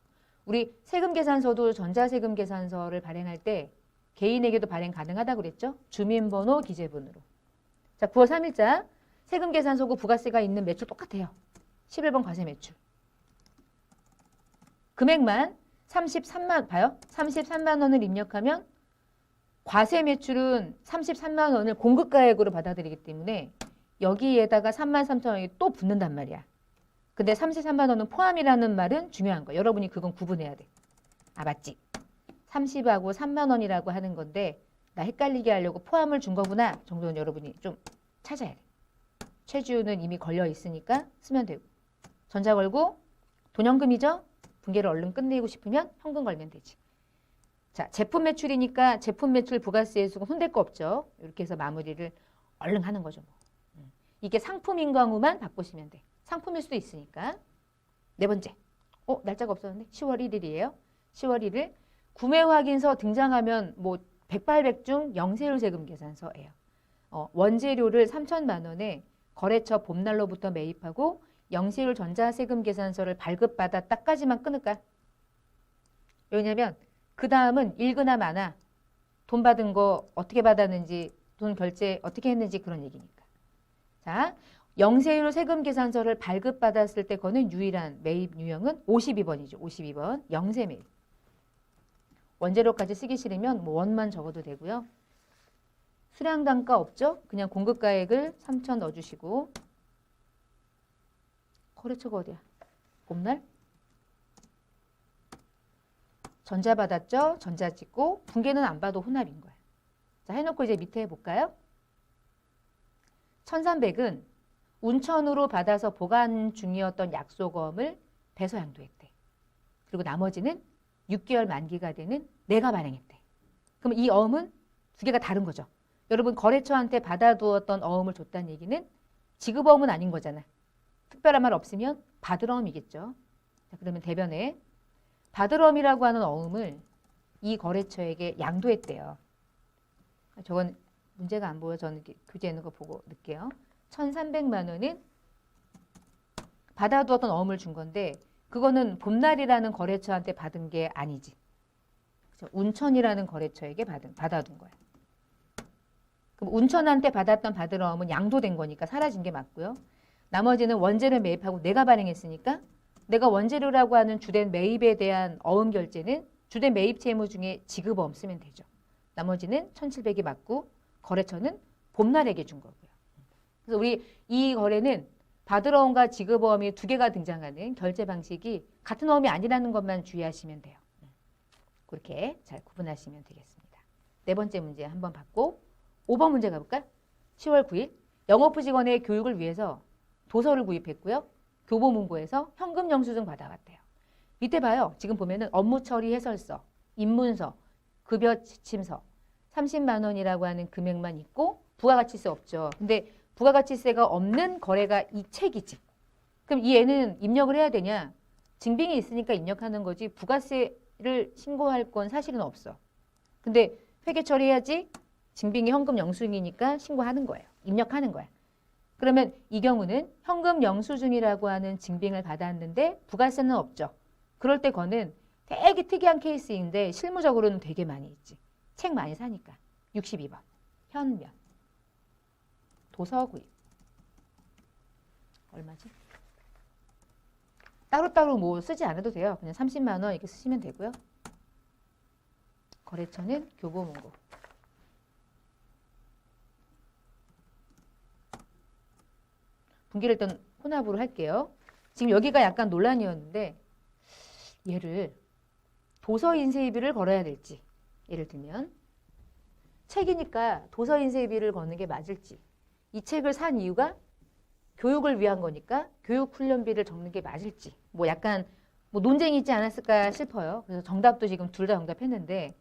우리 세금 계산서도 전자세금 계산서를 발행할 때 개인에게도 발행 가능하다고 그랬죠? 주민번호 기재분으로. 자, 9월 3일자 세금 계산서고 부가세가 있는 매출 똑같아요. 11번 과세 매출. 금액만 33만, 봐요. 33만 원을 입력하면 과세 매출은 33만 원을 공급가액으로 받아들이기 때문에 여기에다가 33,000원이 또 붙는단 말이야. 근데 33만 원은 포함이라는 말은 중요한 거야. 여러분이 그건 구분해야 돼. 아, 맞지? 30하고 3만 원이라고 하는 건데 나 헷갈리게 하려고 포함을 준 거구나 정도는 여러분이 좀 찾아야 돼. 최주는 이미 걸려 있으니까 쓰면 되고. 전자 걸고 돈현금이죠? 분계를 얼른 끝내고 싶으면 현금 걸면 되지. 자, 제품 매출이니까 제품 매출 부가세 수금 손댈 거 없죠. 이렇게 해서 마무리를 얼른 하는 거죠. 뭐. 이게 상품인 경우만 바꾸시면 돼. 상품일 수도 있으니까. 네 번째. 날짜가 없었는데 10월 1일이에요. 10월 1일 구매 확인서 등장하면 뭐 백발백중 영세율 세금 계산서예요. 원재료를 3천만 원에 거래처 봄날로부터 매입하고 영세율 전자세금 계산서를 발급받았다까지만 끊을까? 왜냐면 그 다음은 읽으나 마나 돈 받은 거 어떻게 받았는지 돈 결제 어떻게 했는지 그런 얘기니까. 자, 영세율 세금 계산서를 발급받았을 때 거는 유일한 매입 유형은 52번이죠. 52번 영세 매입. 원재료까지 쓰기 싫으면 뭐 원만 적어도 되고요. 수량 단가 없죠? 그냥 공급가액을 3천 넣어주시고. 거래처가 어디야? 봄날? 전자 받았죠? 전자 찍고 분계는 안 봐도 혼합인 거야. 자, 해놓고 이제 밑에 해볼까요? 1300은 운천으로 받아서 보관 중이었던 약소금을 배서 양도했대. 그리고 나머지는 6개월 만기가 되는 내가 발행했대. 그럼 이 어음은 두 개가 다른 거죠. 여러분 거래처한테 받아두었던 어음을 줬다는 얘기는 지급어음은 아닌 거잖아. 특별한 말 없으면 받을어음이겠죠. 자, 그러면 대변에 받을어음이라고 하는 어음을 이 거래처에게 양도했대요. 저건 문제가 안 보여. 저는 교재에 있는 거 보고 넣을게요. 1,300만 원은 받아두었던 어음을 준 건데 그거는 봄날이라는 거래처한테 받은 게 아니지. 그렇죠? 운천이라는 거래처에게 받아둔 거야. 그럼 운천한테 받았던 받을어음은 양도된 거니까 사라진 게 맞고요. 나머지는 원재료 매입하고 내가 발행했으니까 내가 원재료라고 하는 주된 매입에 대한 어음 결제는 주된 매입 채무 중에 지급어음 쓰면 되죠. 나머지는 1,700이 맞고 거래처는 봄날에게 준 거고요. 그래서 우리 이 거래는 받으러 온과 지급어음이 두 개가 등장하는 결제 방식이 같은 어음이 아니라는 것만 주의하시면 돼요. 그렇게 잘 구분하시면 되겠습니다. 네 번째 문제 한번 봤고 5번 문제 가볼까요? 10월 9일 영업부 직원의 교육을 위해서 도서를 구입했고요. 교보문고에서 현금 영수증 받아갔대요. 밑에 봐요. 지금 보면은 업무 처리 해설서, 입문서, 급여 지침서 30만 원이라고 하는 금액만 있고 부가가치세 없죠. 근데 부가가치세가 없는 거래가 이 책이지. 그럼 이 애는 입력을 해야 되냐? 증빙이 있으니까 입력하는 거지. 부가세를 신고할 건 사실은 없어. 근데 회계 처리해야지. 증빙이 현금 영수증이니까 신고하는 거예요. 입력하는 거야. 그러면 이 경우는 현금 영수증이라고 하는 증빙을 받았는데 부가세는 없죠. 그럴 때 거는 되게 특이한 케이스인데 실무적으로는 되게 많이 있지. 책 많이 사니까. 62번. 현면. 도서 구입. 얼마지? 따로따로 뭐 쓰지 않아도 돼요. 그냥 30만 원 이렇게 쓰시면 되고요. 거래처는 교보문고. 분기를 일단 혼합으로 할게요. 지금 여기가 약간 논란이었는데 얘를 도서 인쇄비를 걸어야 될지 예를 들면 책이니까 도서 인쇄비를 거는 게 맞을지 이 책을 산 이유가 교육을 위한 거니까 교육 훈련비를 적는 게 맞을지 뭐 약간 뭐 논쟁이 있지 않았을까 싶어요. 그래서 정답도 지금 둘 다 정답했는데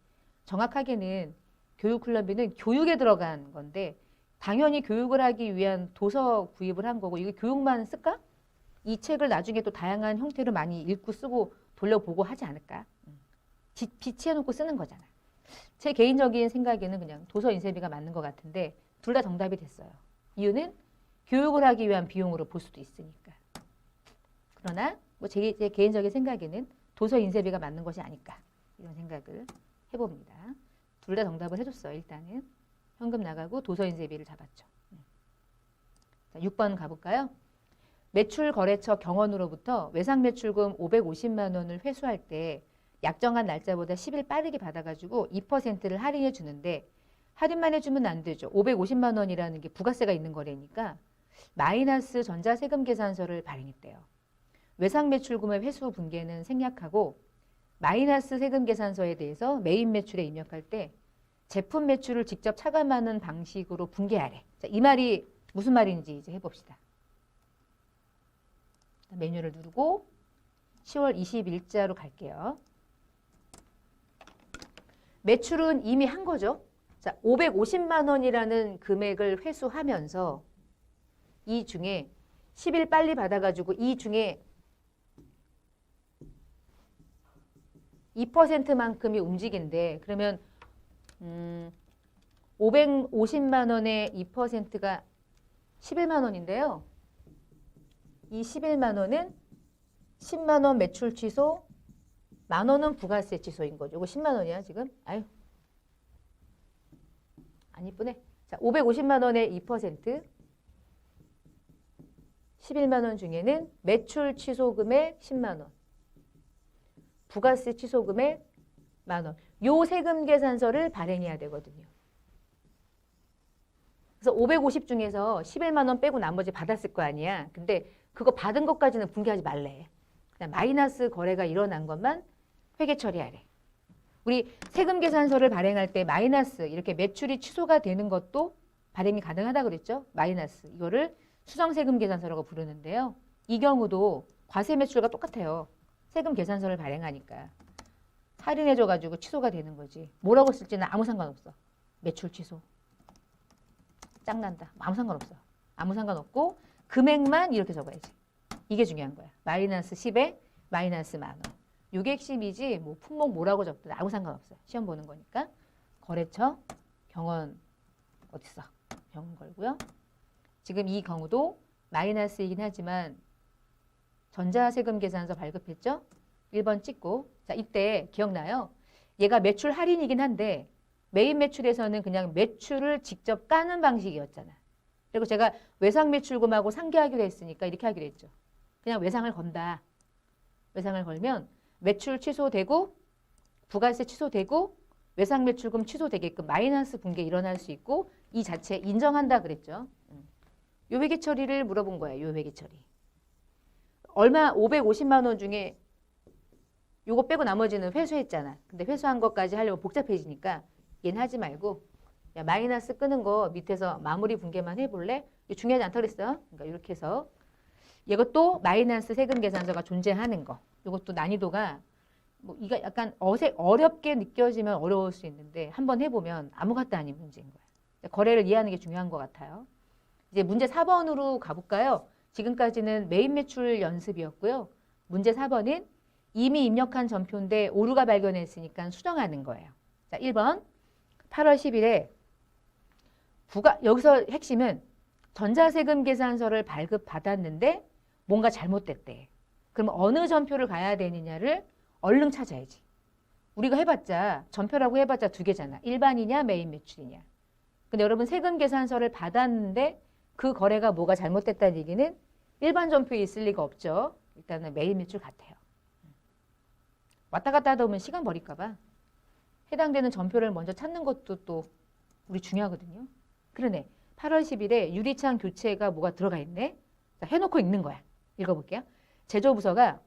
정확하게는 교육 훈련비는 교육에 들어간 건데 당연히 교육을 하기 위한 도서 구입을 한 거고 이게 교육만 쓸까? 이 책을 나중에 또 다양한 형태로 많이 읽고 쓰고 돌려보고 하지 않을까? 비치해놓고 쓰는 거잖아. 제 개인적인 생각에는 그냥 도서 인쇄비가 맞는 것 같은데 둘 다 정답이 됐어요. 이유는 교육을 하기 위한 비용으로 볼 수도 있으니까. 그러나 뭐 제 개인적인 생각에는 도서 인쇄비가 맞는 것이 아닐까 이런 생각을 해봅니다. 둘 다 정답을 해줬어요. 일단은 현금 나가고 도서 인쇄비를 잡았죠. 자, 6번 가볼까요? 매출 거래처 경원으로부터 외상 매출금 550만 원을 회수할 때 약정한 날짜보다 10일 빠르게 받아가지고 2%를 할인해 주는데 할인만 해주면 안 되죠. 550만 원이라는 게 부가세가 있는 거래니까 마이너스 전자세금 계산서를 발행했대요. 외상 매출금의 회수 분계는 생략하고 마이너스 세금 계산서에 대해서 메인 매출에 입력할 때 제품 매출을 직접 차감하는 방식으로 분계하래. 자, 이 말이 무슨 말인지 이제 해봅시다. 메뉴를 누르고 10월 20일자로 갈게요. 매출은 이미 한 거죠. 자, 550만 원이라는 금액을 회수하면서 이 중에 10일 빨리 받아가지고 이 중에 2%만큼이 움직인대. 그러면 550만 원의 2%가 11만 원인데요. 이 11만 원은 10만 원 매출 취소, 만 원은 부가세 취소인 거죠. 이거 10만 원이야 지금. 아유, 안 이쁘네. 자, 550만 원의 2%, 11만 원 중에는 매출 취소금의 10만 원, 부가세 취소금의 만 원. 요 세금 계산서를 발행해야 되거든요. 그래서 550 중에서 11만 원 빼고 나머지 받았을 거 아니야. 근데 그거 받은 것까지는 분개하지 말래. 그냥 마이너스 거래가 일어난 것만 회계 처리하래. 우리 세금 계산서를 발행할 때 마이너스 이렇게 매출이 취소가 되는 것도 발행이 가능하다 그랬죠. 마이너스. 이거를 수정세금 계산서라고 부르는데요. 이 경우도 과세 매출과 똑같아요. 세금 계산서를 발행하니까. 할인해줘가지고 취소가 되는 거지. 뭐라고 쓸지는 아무 상관없어. 매출 취소. 짱난다. 아무 상관없어. 아무 상관없고 금액만 이렇게 적어야지. 이게 중요한 거야. 마이너스 10에 마이너스 만 원. 이게 핵심이지 뭐 품목 뭐라고 적든 아무 상관없어요. 시험 보는 거니까. 거래처, 경원 어딨어? 경원 걸고요. 지금 이 경우도 마이너스이긴 하지만 전자세금 계산서 발급했죠? 1번 찍고. 자, 이때 기억나요? 얘가 매출 할인이긴 한데 메인 매출에서는 그냥 매출을 직접 까는 방식이었잖아. 그리고 제가 외상 매출금하고 상계하기로 했으니까 이렇게 하기로 했죠. 그냥 외상을 건다. 외상을 걸면 매출 취소되고 부가세 취소되고 외상 매출금 취소되게끔 마이너스 분계 일어날 수 있고 이 자체 인정한다 그랬죠. 요 회계 처리를 물어본 거예요. 요 회계 처리. 얼마 550만 원 중에 요거 빼고 나머지는 회수했잖아. 근데 회수한 것까지 하려면 복잡해지니까 얘는 하지 말고 야, 마이너스 끄는 거 밑에서 마무리 분계만 해볼래? 이거 중요하지 않다 그랬어. 그러니까 이렇게 해서 이것도 마이너스 세금 계산서가 존재하는 거. 이것도 난이도가 뭐 이거 약간 어렵게 느껴지면 어려울 수 있는데 한번 해보면 아무것도 아닌 문제인 거야. 거래를 이해하는 게 중요한 것 같아요. 이제 문제 4번으로 가볼까요? 지금까지는 메인 매출 연습이었고요. 문제 4번은 이미 입력한 전표인데 오류가 발견했으니까 수정하는 거예요. 자, 1번 8월 10일에 여기서 핵심은 전자세금 계산서를 발급받았는데 뭔가 잘못됐대. 그럼 어느 전표를 가야 되느냐를 얼른 찾아야지. 우리가 해봤자 전표라고 해봤자 두 개잖아. 일반이냐 메인 매출이냐. 근데 여러분 세금 계산서를 받았는데 그 거래가 뭐가 잘못됐다는 얘기는 일반 전표에 있을 리가 없죠. 일단은 메인 매출 같아요. 왔다 갔다 하다 보면 시간 버릴까 봐 해당되는 전표를 먼저 찾는 것도 또 우리 중요하거든요. 그러네. 8월 10일에 유리창 교체가 뭐가 들어가 있네. 자, 해놓고 읽는 거야. 읽어볼게요. 제조부서가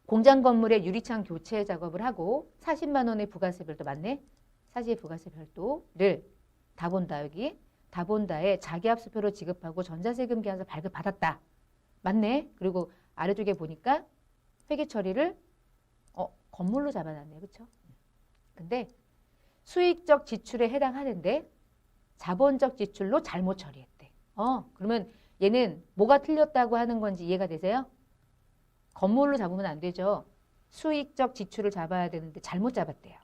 공장 건물의 유리창 교체 작업을 하고 40만 원의 부가세 별도 맞네. 사실 부가세 별도를 다 본다 여기. 다 본다에 자기합수표로 지급하고 전자세금 계산서 발급받았다. 맞네. 그리고 아래쪽에 보니까 회계 처리를 건물로 잡아놨네. 그렇죠? 근데 수익적 지출에 해당하는데 자본적 지출로 잘못 처리했대. 그러면 얘는 뭐가 틀렸다고 하는 건지 이해가 되세요? 건물로 잡으면 안 되죠. 수익적 지출을 잡아야 되는데 잘못 잡았대요.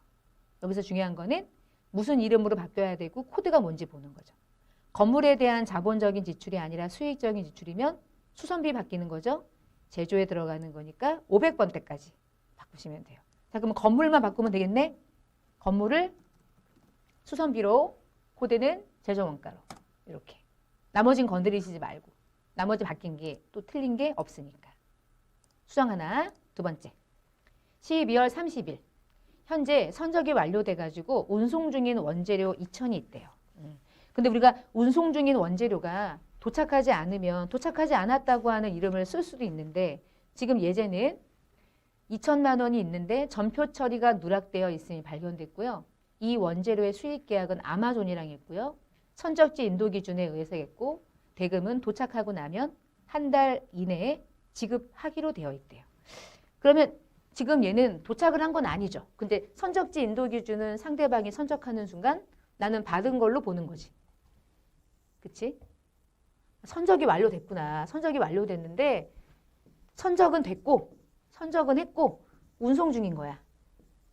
여기서 중요한 거는 무슨 이름으로 바뀌어야 되고 코드가 뭔지 보는 거죠. 건물에 대한 자본적인 지출이 아니라 수익적인 지출이면 수선비 바뀌는 거죠. 제조에 들어가는 거니까 500번대까지 바꾸시면 돼요. 자, 그러면 건물만 바꾸면 되겠네? 건물을 수선비로, 코드는 제조 원가로 이렇게. 나머진 건드리시지 말고. 나머지 바뀐 게 또 틀린 게 없으니까. 수정 하나. 두 번째. 12월 30일. 현재 선적이 완료돼가지고 운송 중인 원재료 2,000이 있대요. 근데 우리가 운송 중인 원재료가 도착하지 않으면 도착하지 않았다고 하는 이름을 쓸 수도 있는데 지금 예제는 2천만 원이 있는데 전표 처리가 누락되어 있음이 발견됐고요. 이 원재료의 수익 계약은 아마존이랑 했고요. 선적지 인도 기준에 의해서 했고 대금은 도착하고 나면 한 달 이내에 지급하기로 되어 있대요. 그러면 지금 얘는 도착을 한 건 아니죠. 근데 선적지 인도 기준은 상대방이 선적하는 순간 나는 받은 걸로 보는 거지. 그치? 선적이 완료됐구나. 선적이 완료됐는데 선적은 됐고 선적은 했고 운송 중인 거야.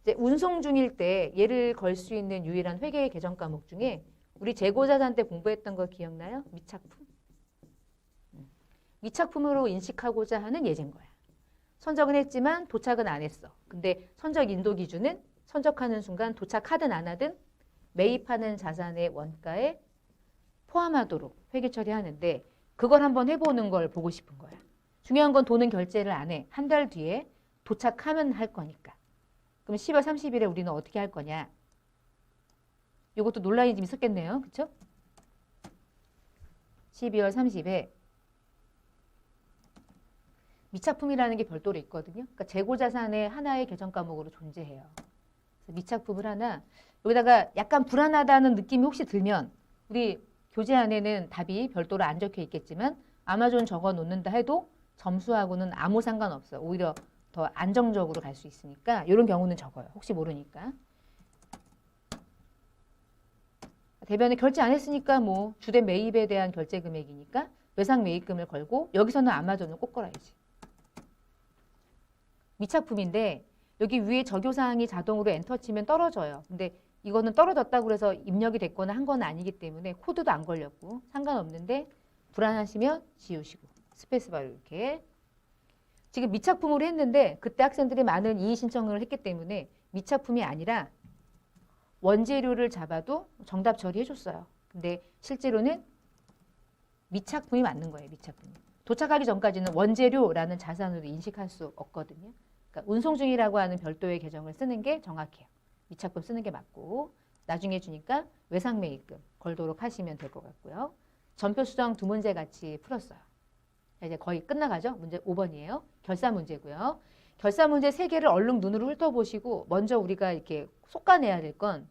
이제 운송 중일 때 얘를 걸 수 있는 유일한 회계 개정 과목 중에 우리 재고자산 때 공부했던 거 기억나요? 미착품. 미착품으로 인식하고자 하는 예제인 거야. 선적은 했지만 도착은 안 했어. 근데 선적 인도 기준은 선적하는 순간 도착하든 안 하든 매입하는 자산의 원가에 포함하도록 회계 처리하는데 그걸 한번 해보는 걸 보고 싶은 거야. 중요한 건 돈은 결제를 안 해. 한 달 뒤에 도착하면 할 거니까. 그럼 10월 30일에 우리는 어떻게 할 거냐. 이것도 논란이 좀 있었겠네요. 그렇죠? 12월 30에 미착품이라는 게 별도로 있거든요. 그러니까 재고자산의 하나의 개정 과목으로 존재해요. 그래서 미착품을 하나 여기다가 약간 불안하다는 느낌이 혹시 들면 우리 교재 안에는 답이 별도로 안 적혀 있겠지만 아마존 적어 놓는다 해도 점수하고는 아무 상관없어요. 오히려 더 안정적으로 갈 수 있으니까 이런 경우는 적어요. 혹시 모르니까. 대변에 결제 안 했으니까 뭐 주된 매입에 대한 결제 금액이니까 외상 매입금을 걸고 여기서는 아마존을 꼭 걸어야지. 미착품인데 여기 위에 적요사항이 자동으로 엔터 치면 떨어져요. 근데 이거는 떨어졌다고 해서 입력이 됐거나 한 건 아니기 때문에 코드도 안 걸렸고 상관없는데 불안하시면 지우시고 스페이스바로 이렇게. 지금 미착품으로 했는데 그때 학생들이 많은 이의 신청을 했기 때문에 미착품이 아니라 원재료를 잡아도 정답 처리해줬어요. 근데 실제로는 미착품이 맞는 거예요. 미착품이. 도착하기 전까지는 원재료라는 자산으로 인식할 수 없거든요. 그러니까 운송 중이라고 하는 별도의 계정을 쓰는 게 정확해요. 미착금 쓰는 게 맞고 나중에 주니까 외상매입금 걸도록 하시면 될 것 같고요. 전표 수정 두 문제 같이 풀었어요. 이제 거의 끝나가죠. 문제 5번이에요. 결산 문제고요. 결산 문제 3개를 얼른 눈으로 훑어보시고 먼저 우리가 이렇게 솎아내야 될 건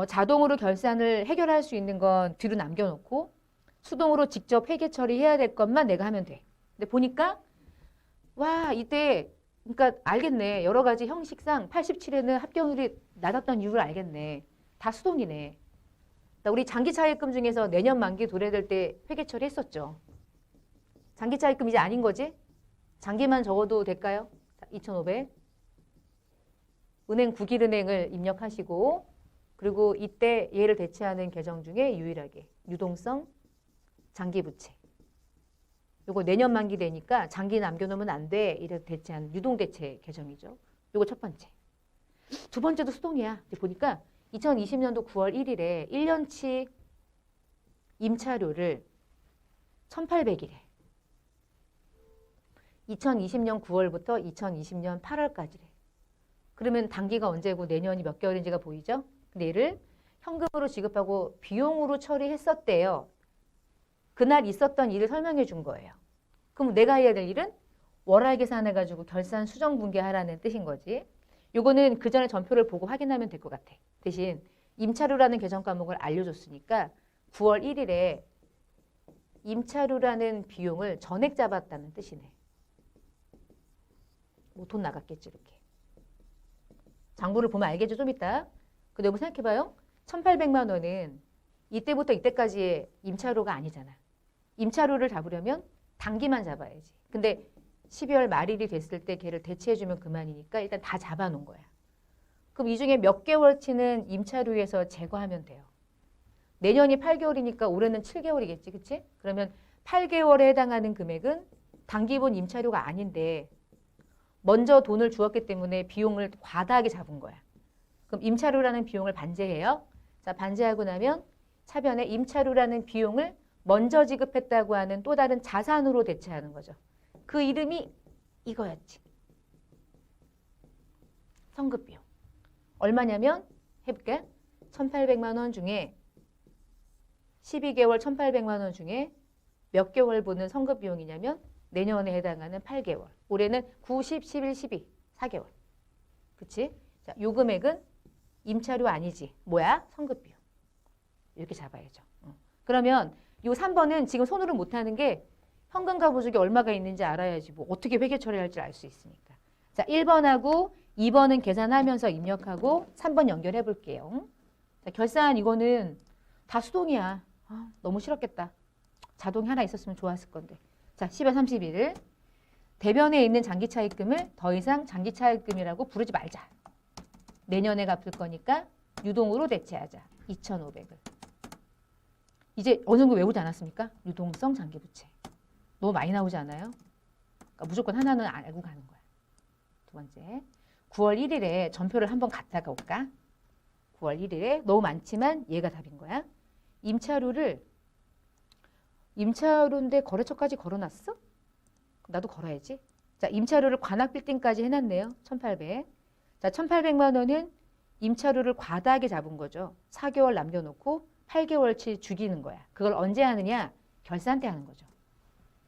자동으로 결산을 해결할 수 있는 건 뒤로 남겨놓고 수동으로 직접 회계 처리해야 될 것만 내가 하면 돼. 근데 보니까 와 이때 그러니까 알겠네. 여러 가지 형식상 87에는 합격률이 낮았던 이유를 알겠네. 다 수동이네. 우리 장기차입금 중에서 내년 만기 도래될 때 회계 처리했었죠. 장기차입금 이제 아닌 거지? 장기만 적어도 될까요? 2,500. 은행 국일은행을 입력하시고 그리고 이때 얘를 대체하는 계정 중에 유일하게 유동성 장기부채. 요거 내년 만기 되니까 장기 남겨놓으면 안 돼. 이래서 대체한 유동대체 계정이죠. 요거 첫 번째. 두 번째도 수동이야. 이제 보니까 2020년도 9월 1일에 1년치 임차료를 1,800이래. 2020년 9월부터 2020년 8월까지래. 그러면 단기가 언제고 내년이 몇 개월인지가 보이죠? 근데 얘를 현금으로 지급하고 비용으로 처리했었대요. 그날 있었던 일을 설명해 준 거예요. 그럼 내가 해야 될 일은 월할 계산해가지고 결산 수정 분계하라는 뜻인 거지. 요거는 그 전에 전표를 보고 확인하면 될 것 같아. 대신 임차료라는 계정 과목을 알려줬으니까 9월 1일에 임차료라는 비용을 전액 잡았다는 뜻이네. 뭐 돈 나갔겠지 이렇게. 장부를 보면 알겠죠 좀 이따. 근데 여러분 생각해봐요. 1,800만 원은 이때부터 이때까지의 임차료가 아니잖아. 임차료를 잡으려면 단기만 잡아야지. 근데 12월 말일이 됐을 때 걔를 대체해주면 그만이니까 일단 다 잡아놓은 거야. 그럼 이 중에 몇 개월치는 임차료에서 제거하면 돼요. 내년이 8개월이니까 올해는 7개월이겠지. 그치? 그러면 8개월에 해당하는 금액은 단기분 임차료가 아닌데 먼저 돈을 주었기 때문에 비용을 과다하게 잡은 거야. 그럼 임차료라는 비용을 반제해요. 자, 반제하고 나면 차변에 임차료라는 비용을 먼저 지급했다고 하는 또 다른 자산으로 대체하는 거죠. 그 이름이 이거였지. 성급비용. 얼마냐면 해볼게. 1,800만 원 중에 12개월 1,800만 원 중에 몇 개월 보는 성급비용이냐면 내년에 해당하는 8개월. 올해는 9, 10, 11, 12. 4개월. 그치? 자, 요 금액은 임차료 아니지. 뭐야? 성급비용. 이렇게 잡아야죠. 그러면 요 3번은 지금 손으로 못하는 게 현금과 보증이 얼마가 있는지 알아야지 뭐 어떻게 회계 처리할지 알 수 있으니까. 자, 1번하고 2번은 계산하면서 입력하고 3번 연결해 볼게요. 자, 결산 이거는 다 수동이야. 아, 너무 싫었겠다. 자동이 하나 있었으면 좋았을 건데. 자, 10월 31일 대변에 있는 장기차입금을 더 이상 장기차입금이라고 부르지 말자. 내년에 갚을 거니까 유동으로 대체하자. 2,500을. 이제 어느 정도 외우지 않았습니까? 유동성 장기부채. 너무 많이 나오지 않아요? 그러니까 무조건 하나는 알고 가는 거야. 두 번째, 9월 1일에 전표를 한번 갖다가 올까? 9월 1일에 너무 많지만 얘가 답인 거야. 임차료인데 거래처까지 걸어놨어? 나도 걸어야지. 자, 임차료를 관악 빌딩까지 해놨네요. 1,800. 자, 1,800만 원은 임차료를 과다하게 잡은 거죠. 4개월 남겨놓고 8개월치 죽이는 거야. 그걸 언제 하느냐? 결산 때 하는 거죠.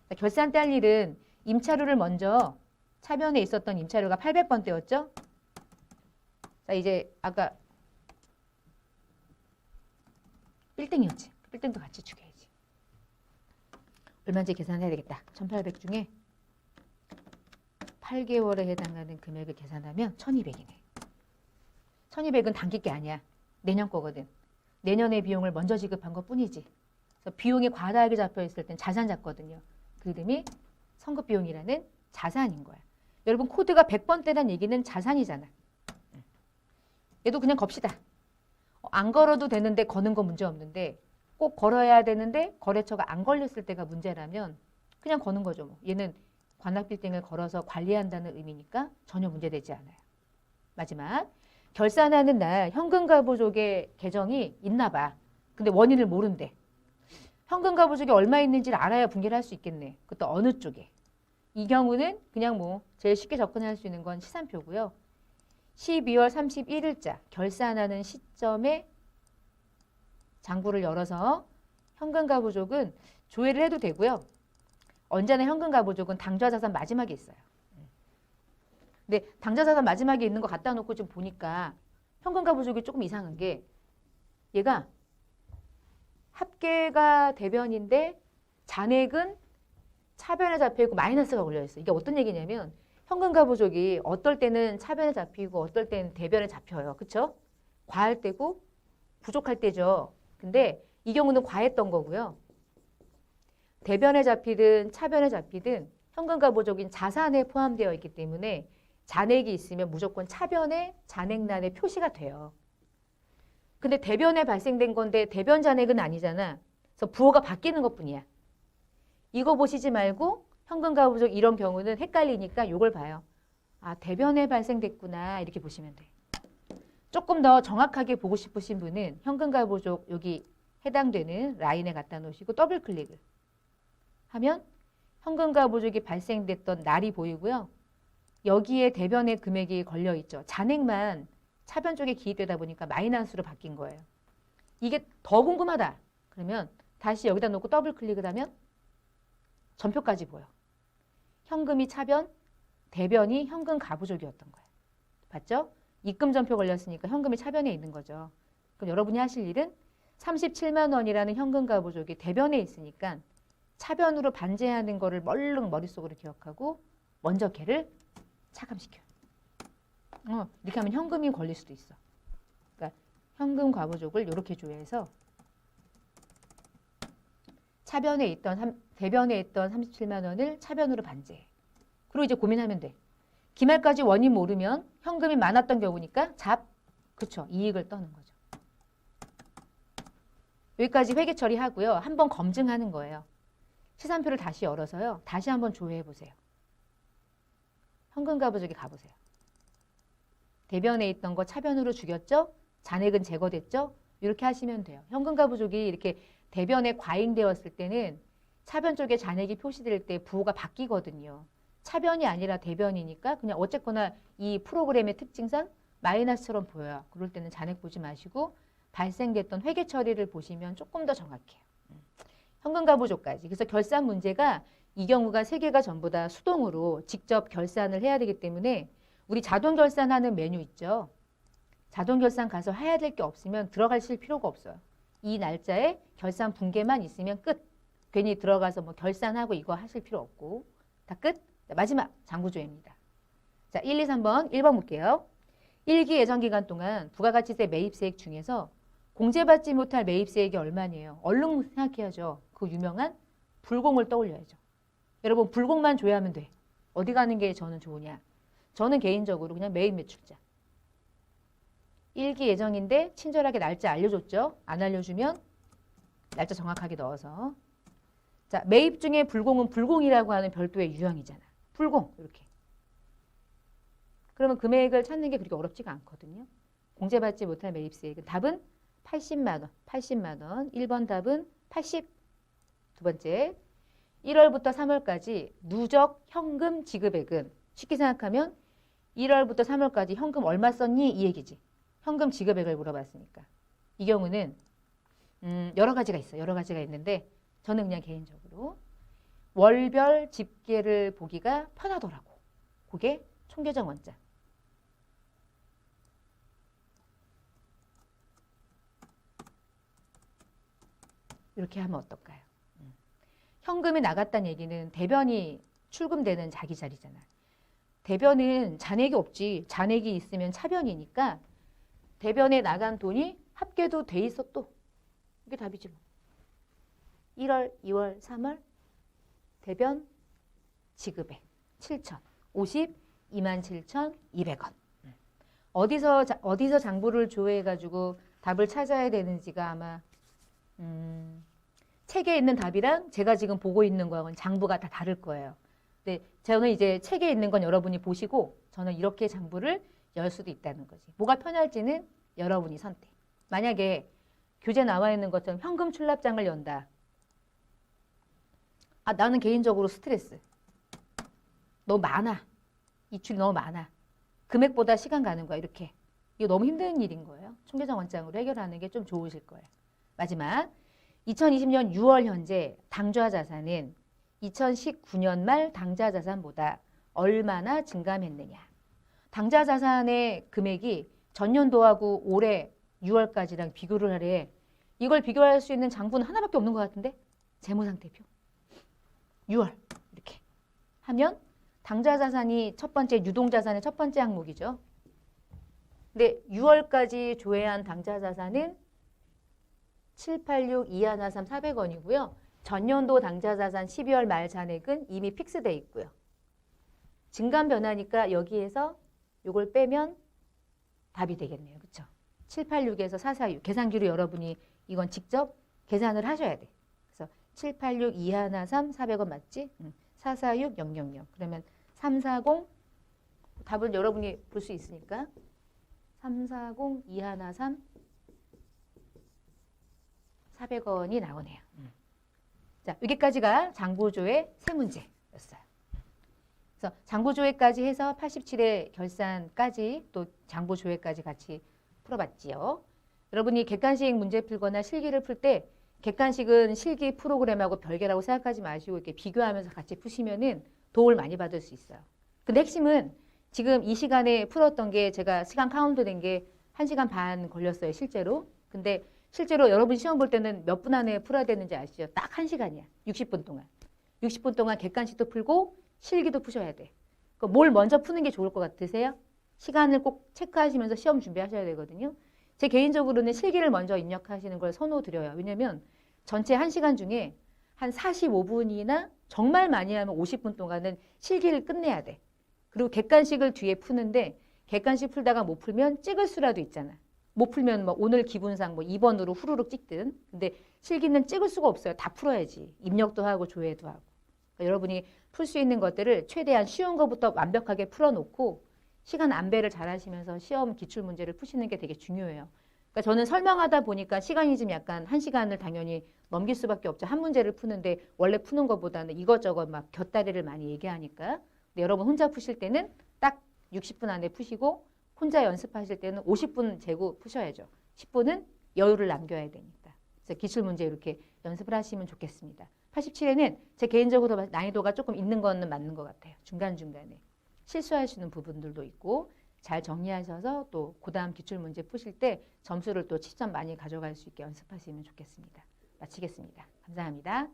자, 결산 때 할 일은 임차료를 먼저 차변에 있었던 임차료가 800번대였죠? 자, 이제 아까 빌딩이었지. 빌딩도 같이 죽여야지. 얼마인지 계산해야 되겠다. 1,800 중에 8개월에 해당하는 금액을 계산하면 1,200이네. 1,200은 단기 게 아니야. 내년 거거든. 내년의 비용을 먼저 지급한 것 뿐이지. 그래서 비용이 과다하게 잡혀 있을 땐 자산 잡거든요. 그 이름이 성급비용이라는 자산인 거야. 여러분 코드가 100번대란 얘기는 자산이잖아. 얘도 그냥 겁시다. 안 걸어도 되는데 거는 거 문제 없는데 꼭 걸어야 되는데 거래처가 안 걸렸을 때가 문제라면 그냥 거는 거죠. 뭐. 얘는 관악빌딩을 걸어서 관리한다는 의미니까 전혀 문제되지 않아요. 마지막, 결산하는 날 현금가부족의 계정이 있나 봐. 근데 원인을 모른대. 현금가부족이 얼마 있는지를 알아야 분기를 할 수 있겠네. 그것도 어느 쪽에. 이 경우는 그냥 뭐 제일 쉽게 접근할 수 있는 건 시산표고요. 12월 31일자 결산하는 시점에 장부를 열어서 현금가부족은 조회를 해도 되고요. 언제나 현금가부족은 당좌자산 마지막에 있어요. 근데 당좌자산 마지막에 있는 거 갖다 놓고 좀 보니까 현금가부족이 조금 이상한 게 얘가 합계가 대변인데 잔액은 차변에 잡혀있고 마이너스가 걸려있어요. 이게 어떤 얘기냐면 현금가부족이 어떨 때는 차변에 잡히고 어떨 때는 대변에 잡혀요. 그쵸? 과할 때고 부족할 때죠. 근데 이 경우는 과했던 거고요. 대변에 잡히든 차변에 잡히든 현금가부족인 자산에 포함되어 있기 때문에 잔액이 있으면 무조건 차변에 잔액란에 표시가 돼요. 근데 대변에 발생된 건데 대변 잔액은 아니잖아. 그래서 부호가 바뀌는 것뿐이야. 이거 보시지 말고 현금가부족 이런 경우는 헷갈리니까 이걸 봐요. 아, 대변에 발생됐구나 이렇게 보시면 돼. 조금 더 정확하게 보고 싶으신 분은 현금가부족 여기 해당되는 라인에 갖다 놓으시고 더블 클릭을 하면 현금가부족이 발생됐던 날이 보이고요. 여기에 대변의 금액이 걸려 있죠. 잔액만 차변 쪽에 기입되다 보니까 마이너스로 바뀐 거예요. 이게 더 궁금하다. 그러면 다시 여기다 놓고 더블 클릭을 하면 전표까지 보여. 현금이 차변, 대변이 현금가부족이었던 거예요. 봤죠? 입금 전표 걸렸으니까 현금이 차변에 있는 거죠. 그럼 여러분이 하실 일은 37만 원이라는 현금가부족이 대변에 있으니까 차변으로 반제하는 거를 얼른 머릿속으로 기억하고 먼저 걔를 차감시켜요. 이렇게 하면 현금이 걸릴 수도 있어. 그러니까 현금가부족을 이렇게 조회해서 차변에 있던 대변에 있던 37만 원을 차변으로 반제해. 그리고 이제 고민하면 돼. 기말까지 원인 모르면 현금이 많았던 경우니까 그쵸, 이익을 떠는 거죠. 여기까지 회계 처리하고요. 한번 검증하는 거예요. 시산표를 다시 열어서요. 다시 한번 조회해 보세요. 현금가부족에 가보세요. 대변에 있던 거 차변으로 죽였죠? 잔액은 제거됐죠? 이렇게 하시면 돼요. 현금가부족이 이렇게 대변에 과잉되었을 때는 차변 쪽에 잔액이 표시될 때 부호가 바뀌거든요. 차변이 아니라 대변이니까 그냥 어쨌거나 이 프로그램의 특징상 마이너스처럼 보여요. 그럴 때는 잔액 보지 마시고 발생됐던 회계 처리를 보시면 조금 더 정확해요. 현금가부족까지. 그래서 결산 문제가 이 경우가 세 개가 전부 다 수동으로 직접 결산을 해야 되기 때문에 우리 자동 결산하는 메뉴 있죠. 자동 결산 가서 해야 될 게 없으면 들어가실 필요가 없어요. 이 날짜에 결산 분계만 있으면 끝. 괜히 들어가서 뭐 결산하고 이거 하실 필요 없고 다 끝. 마지막 장부조회입니다. 자, 1, 2, 3번 1번 볼게요. 1기 예정기간 동안 부가가치세 매입세액 중에서 공제받지 못할 매입세액이 얼마냐요? 얼른 생각해야죠. 그 유명한 불공을 떠올려야죠. 여러분 불공만 조회하면 돼. 어디 가는 게 저는 좋으냐? 저는 개인적으로 그냥 매입 매출자. 1기 예정인데 친절하게 날짜 알려줬죠? 안 알려주면 날짜 정확하게 넣어서. 자, 매입 중에 불공은 불공이라고 하는 별도의 유형이잖아. 불공 이렇게. 그러면 금액을 찾는 게 그렇게 어렵지가 않거든요. 공제받지 못할 매입세액은 답은 80만 원. 80만 원. 1번 답은 80. 두 번째. 1월부터 3월까지 누적 현금 지급액은 쉽게 생각하면 1월부터 3월까지 현금 얼마 썼니? 이 얘기지. 현금 지급액을 물어봤으니까. 이 경우는 여러 가지가 있어요. 여러 가지가 있는데 저는 그냥 개인적으로 월별 집계를 보기가 편하더라고. 그게 총계정 원자. 이렇게 하면 어떨까요? 현금이 나갔다는 얘기는 대변이 출금되는 자기 자리잖아. 대변은 잔액이 없지. 잔액이 있으면 차변이니까 대변에 나간 돈이 합계도 돼 있어 또. 이게 답이지 뭐. 1월, 2월, 3월 대변 지급액 7천 52,7,200원. 어디서 장부를 조회해가지고 답을 찾아야 되는지가 아마 책에 있는 답이랑 제가 지금 보고 있는 거하고는 장부가 다 다를 거예요. 근데 저는 이제 책에 있는 건 여러분이 보시고 저는 이렇게 장부를 열 수도 있다는 거지. 뭐가 편할지는 여러분이 선택. 만약에 교재 나와 있는 것처럼 현금 출납장을 연다. 아, 나는 개인적으로 스트레스. 너무 많아. 이출이 너무 많아. 금액보다 시간 가는 거야. 이렇게. 이거 너무 힘든 일인 거예요. 총계정 원장으로 해결하는 게 좀 좋으실 거예요. 마지막 2020년 6월 현재 당좌 자산은 2019년 말 당좌 자산보다 얼마나 증감했느냐. 당좌 자산의 금액이 전년도하고 올해 6월까지랑 비교를 하래. 이걸 비교할 수 있는 장부는 하나밖에 없는 것 같은데? 재무상태표. 6월 이렇게 하면 당좌 자산이 첫 번째 유동자산의 첫 번째 항목이죠. 근데 6월까지 조회한 당좌 자산은 786 2113 400원이고요. 전년도 당좌 자산 12월 말 잔액은 이미 픽스돼 있고요. 증감 변화니까 여기에서 이걸 빼면 답이 되겠네요. 그렇죠? 786에서 446 계산기로 여러분이 이건 직접 계산을 하셔야 돼. 그래서 786 2113 400원 맞지? 446 000 그러면 340 답은 여러분이 볼 수 있으니까 340 2113 400원이 나오네요. 자, 여기까지가 장보조의 세 문제였어요. 그래서 장보조회까지 해서 87회 결산까지 또 장보조회까지 같이 풀어봤지요. 여러분이 객관식 문제 풀거나 실기를 풀 때 객관식은 실기 프로그램하고 별개라고 생각하지 마시고 이렇게 비교하면서 같이 푸시면은 도움을 많이 받을 수 있어요. 근데 핵심은 지금 이 시간에 풀었던 게 제가 시간 카운트 된 게 1시간 반 걸렸어요, 실제로. 근데 실제로 여러분 시험 볼 때는 몇 분 안에 풀어야 되는지 아시죠? 딱 1시간이야. 60분 동안. 60분 동안 객관식도 풀고 실기도 푸셔야 돼. 그러니까 뭘 먼저 푸는 게 좋을 것 같으세요? 시간을 꼭 체크하시면서 시험 준비하셔야 되거든요. 제 개인적으로는 실기를 먼저 입력하시는 걸 선호드려요. 왜냐면 전체 1시간 중에 한 45분이나 정말 많이 하면 50분 동안은 실기를 끝내야 돼. 그리고 객관식을 뒤에 푸는데 객관식 풀다가 못 풀면 찍을 수라도 있잖아. 못 풀면 뭐 오늘 기분상 뭐 2번으로 후루룩 찍든. 근데 실기는 찍을 수가 없어요. 다 풀어야지. 입력도 하고 조회도 하고. 그러니까 여러분이 풀 수 있는 것들을 최대한 쉬운 것부터 완벽하게 풀어놓고 시간 안배를 잘 하시면서 시험 기출문제를 푸시는 게 되게 중요해요. 그러니까 저는 설명하다 보니까 시간이 좀 약간 1시간을 당연히 넘길 수밖에 없죠. 한 문제를 푸는데 원래 푸는 것보다는 이것저것 막 곁다리를 많이 얘기하니까. 근데 여러분 혼자 푸실 때는 딱 60분 안에 푸시고 혼자 연습하실 때는 50분 재고 푸셔야죠. 10분은 여유를 남겨야 되니까. 그래서 기출문제 이렇게 연습을 하시면 좋겠습니다. 87회는 제 개인적으로 난이도가 조금 있는 거는 맞는 것 같아요. 중간중간에. 실수하시는 부분들도 있고 잘 정리하셔서 또 그다음 기출문제 푸실 때 점수를 또 10점 많이 가져갈 수 있게 연습하시면 좋겠습니다. 마치겠습니다. 감사합니다.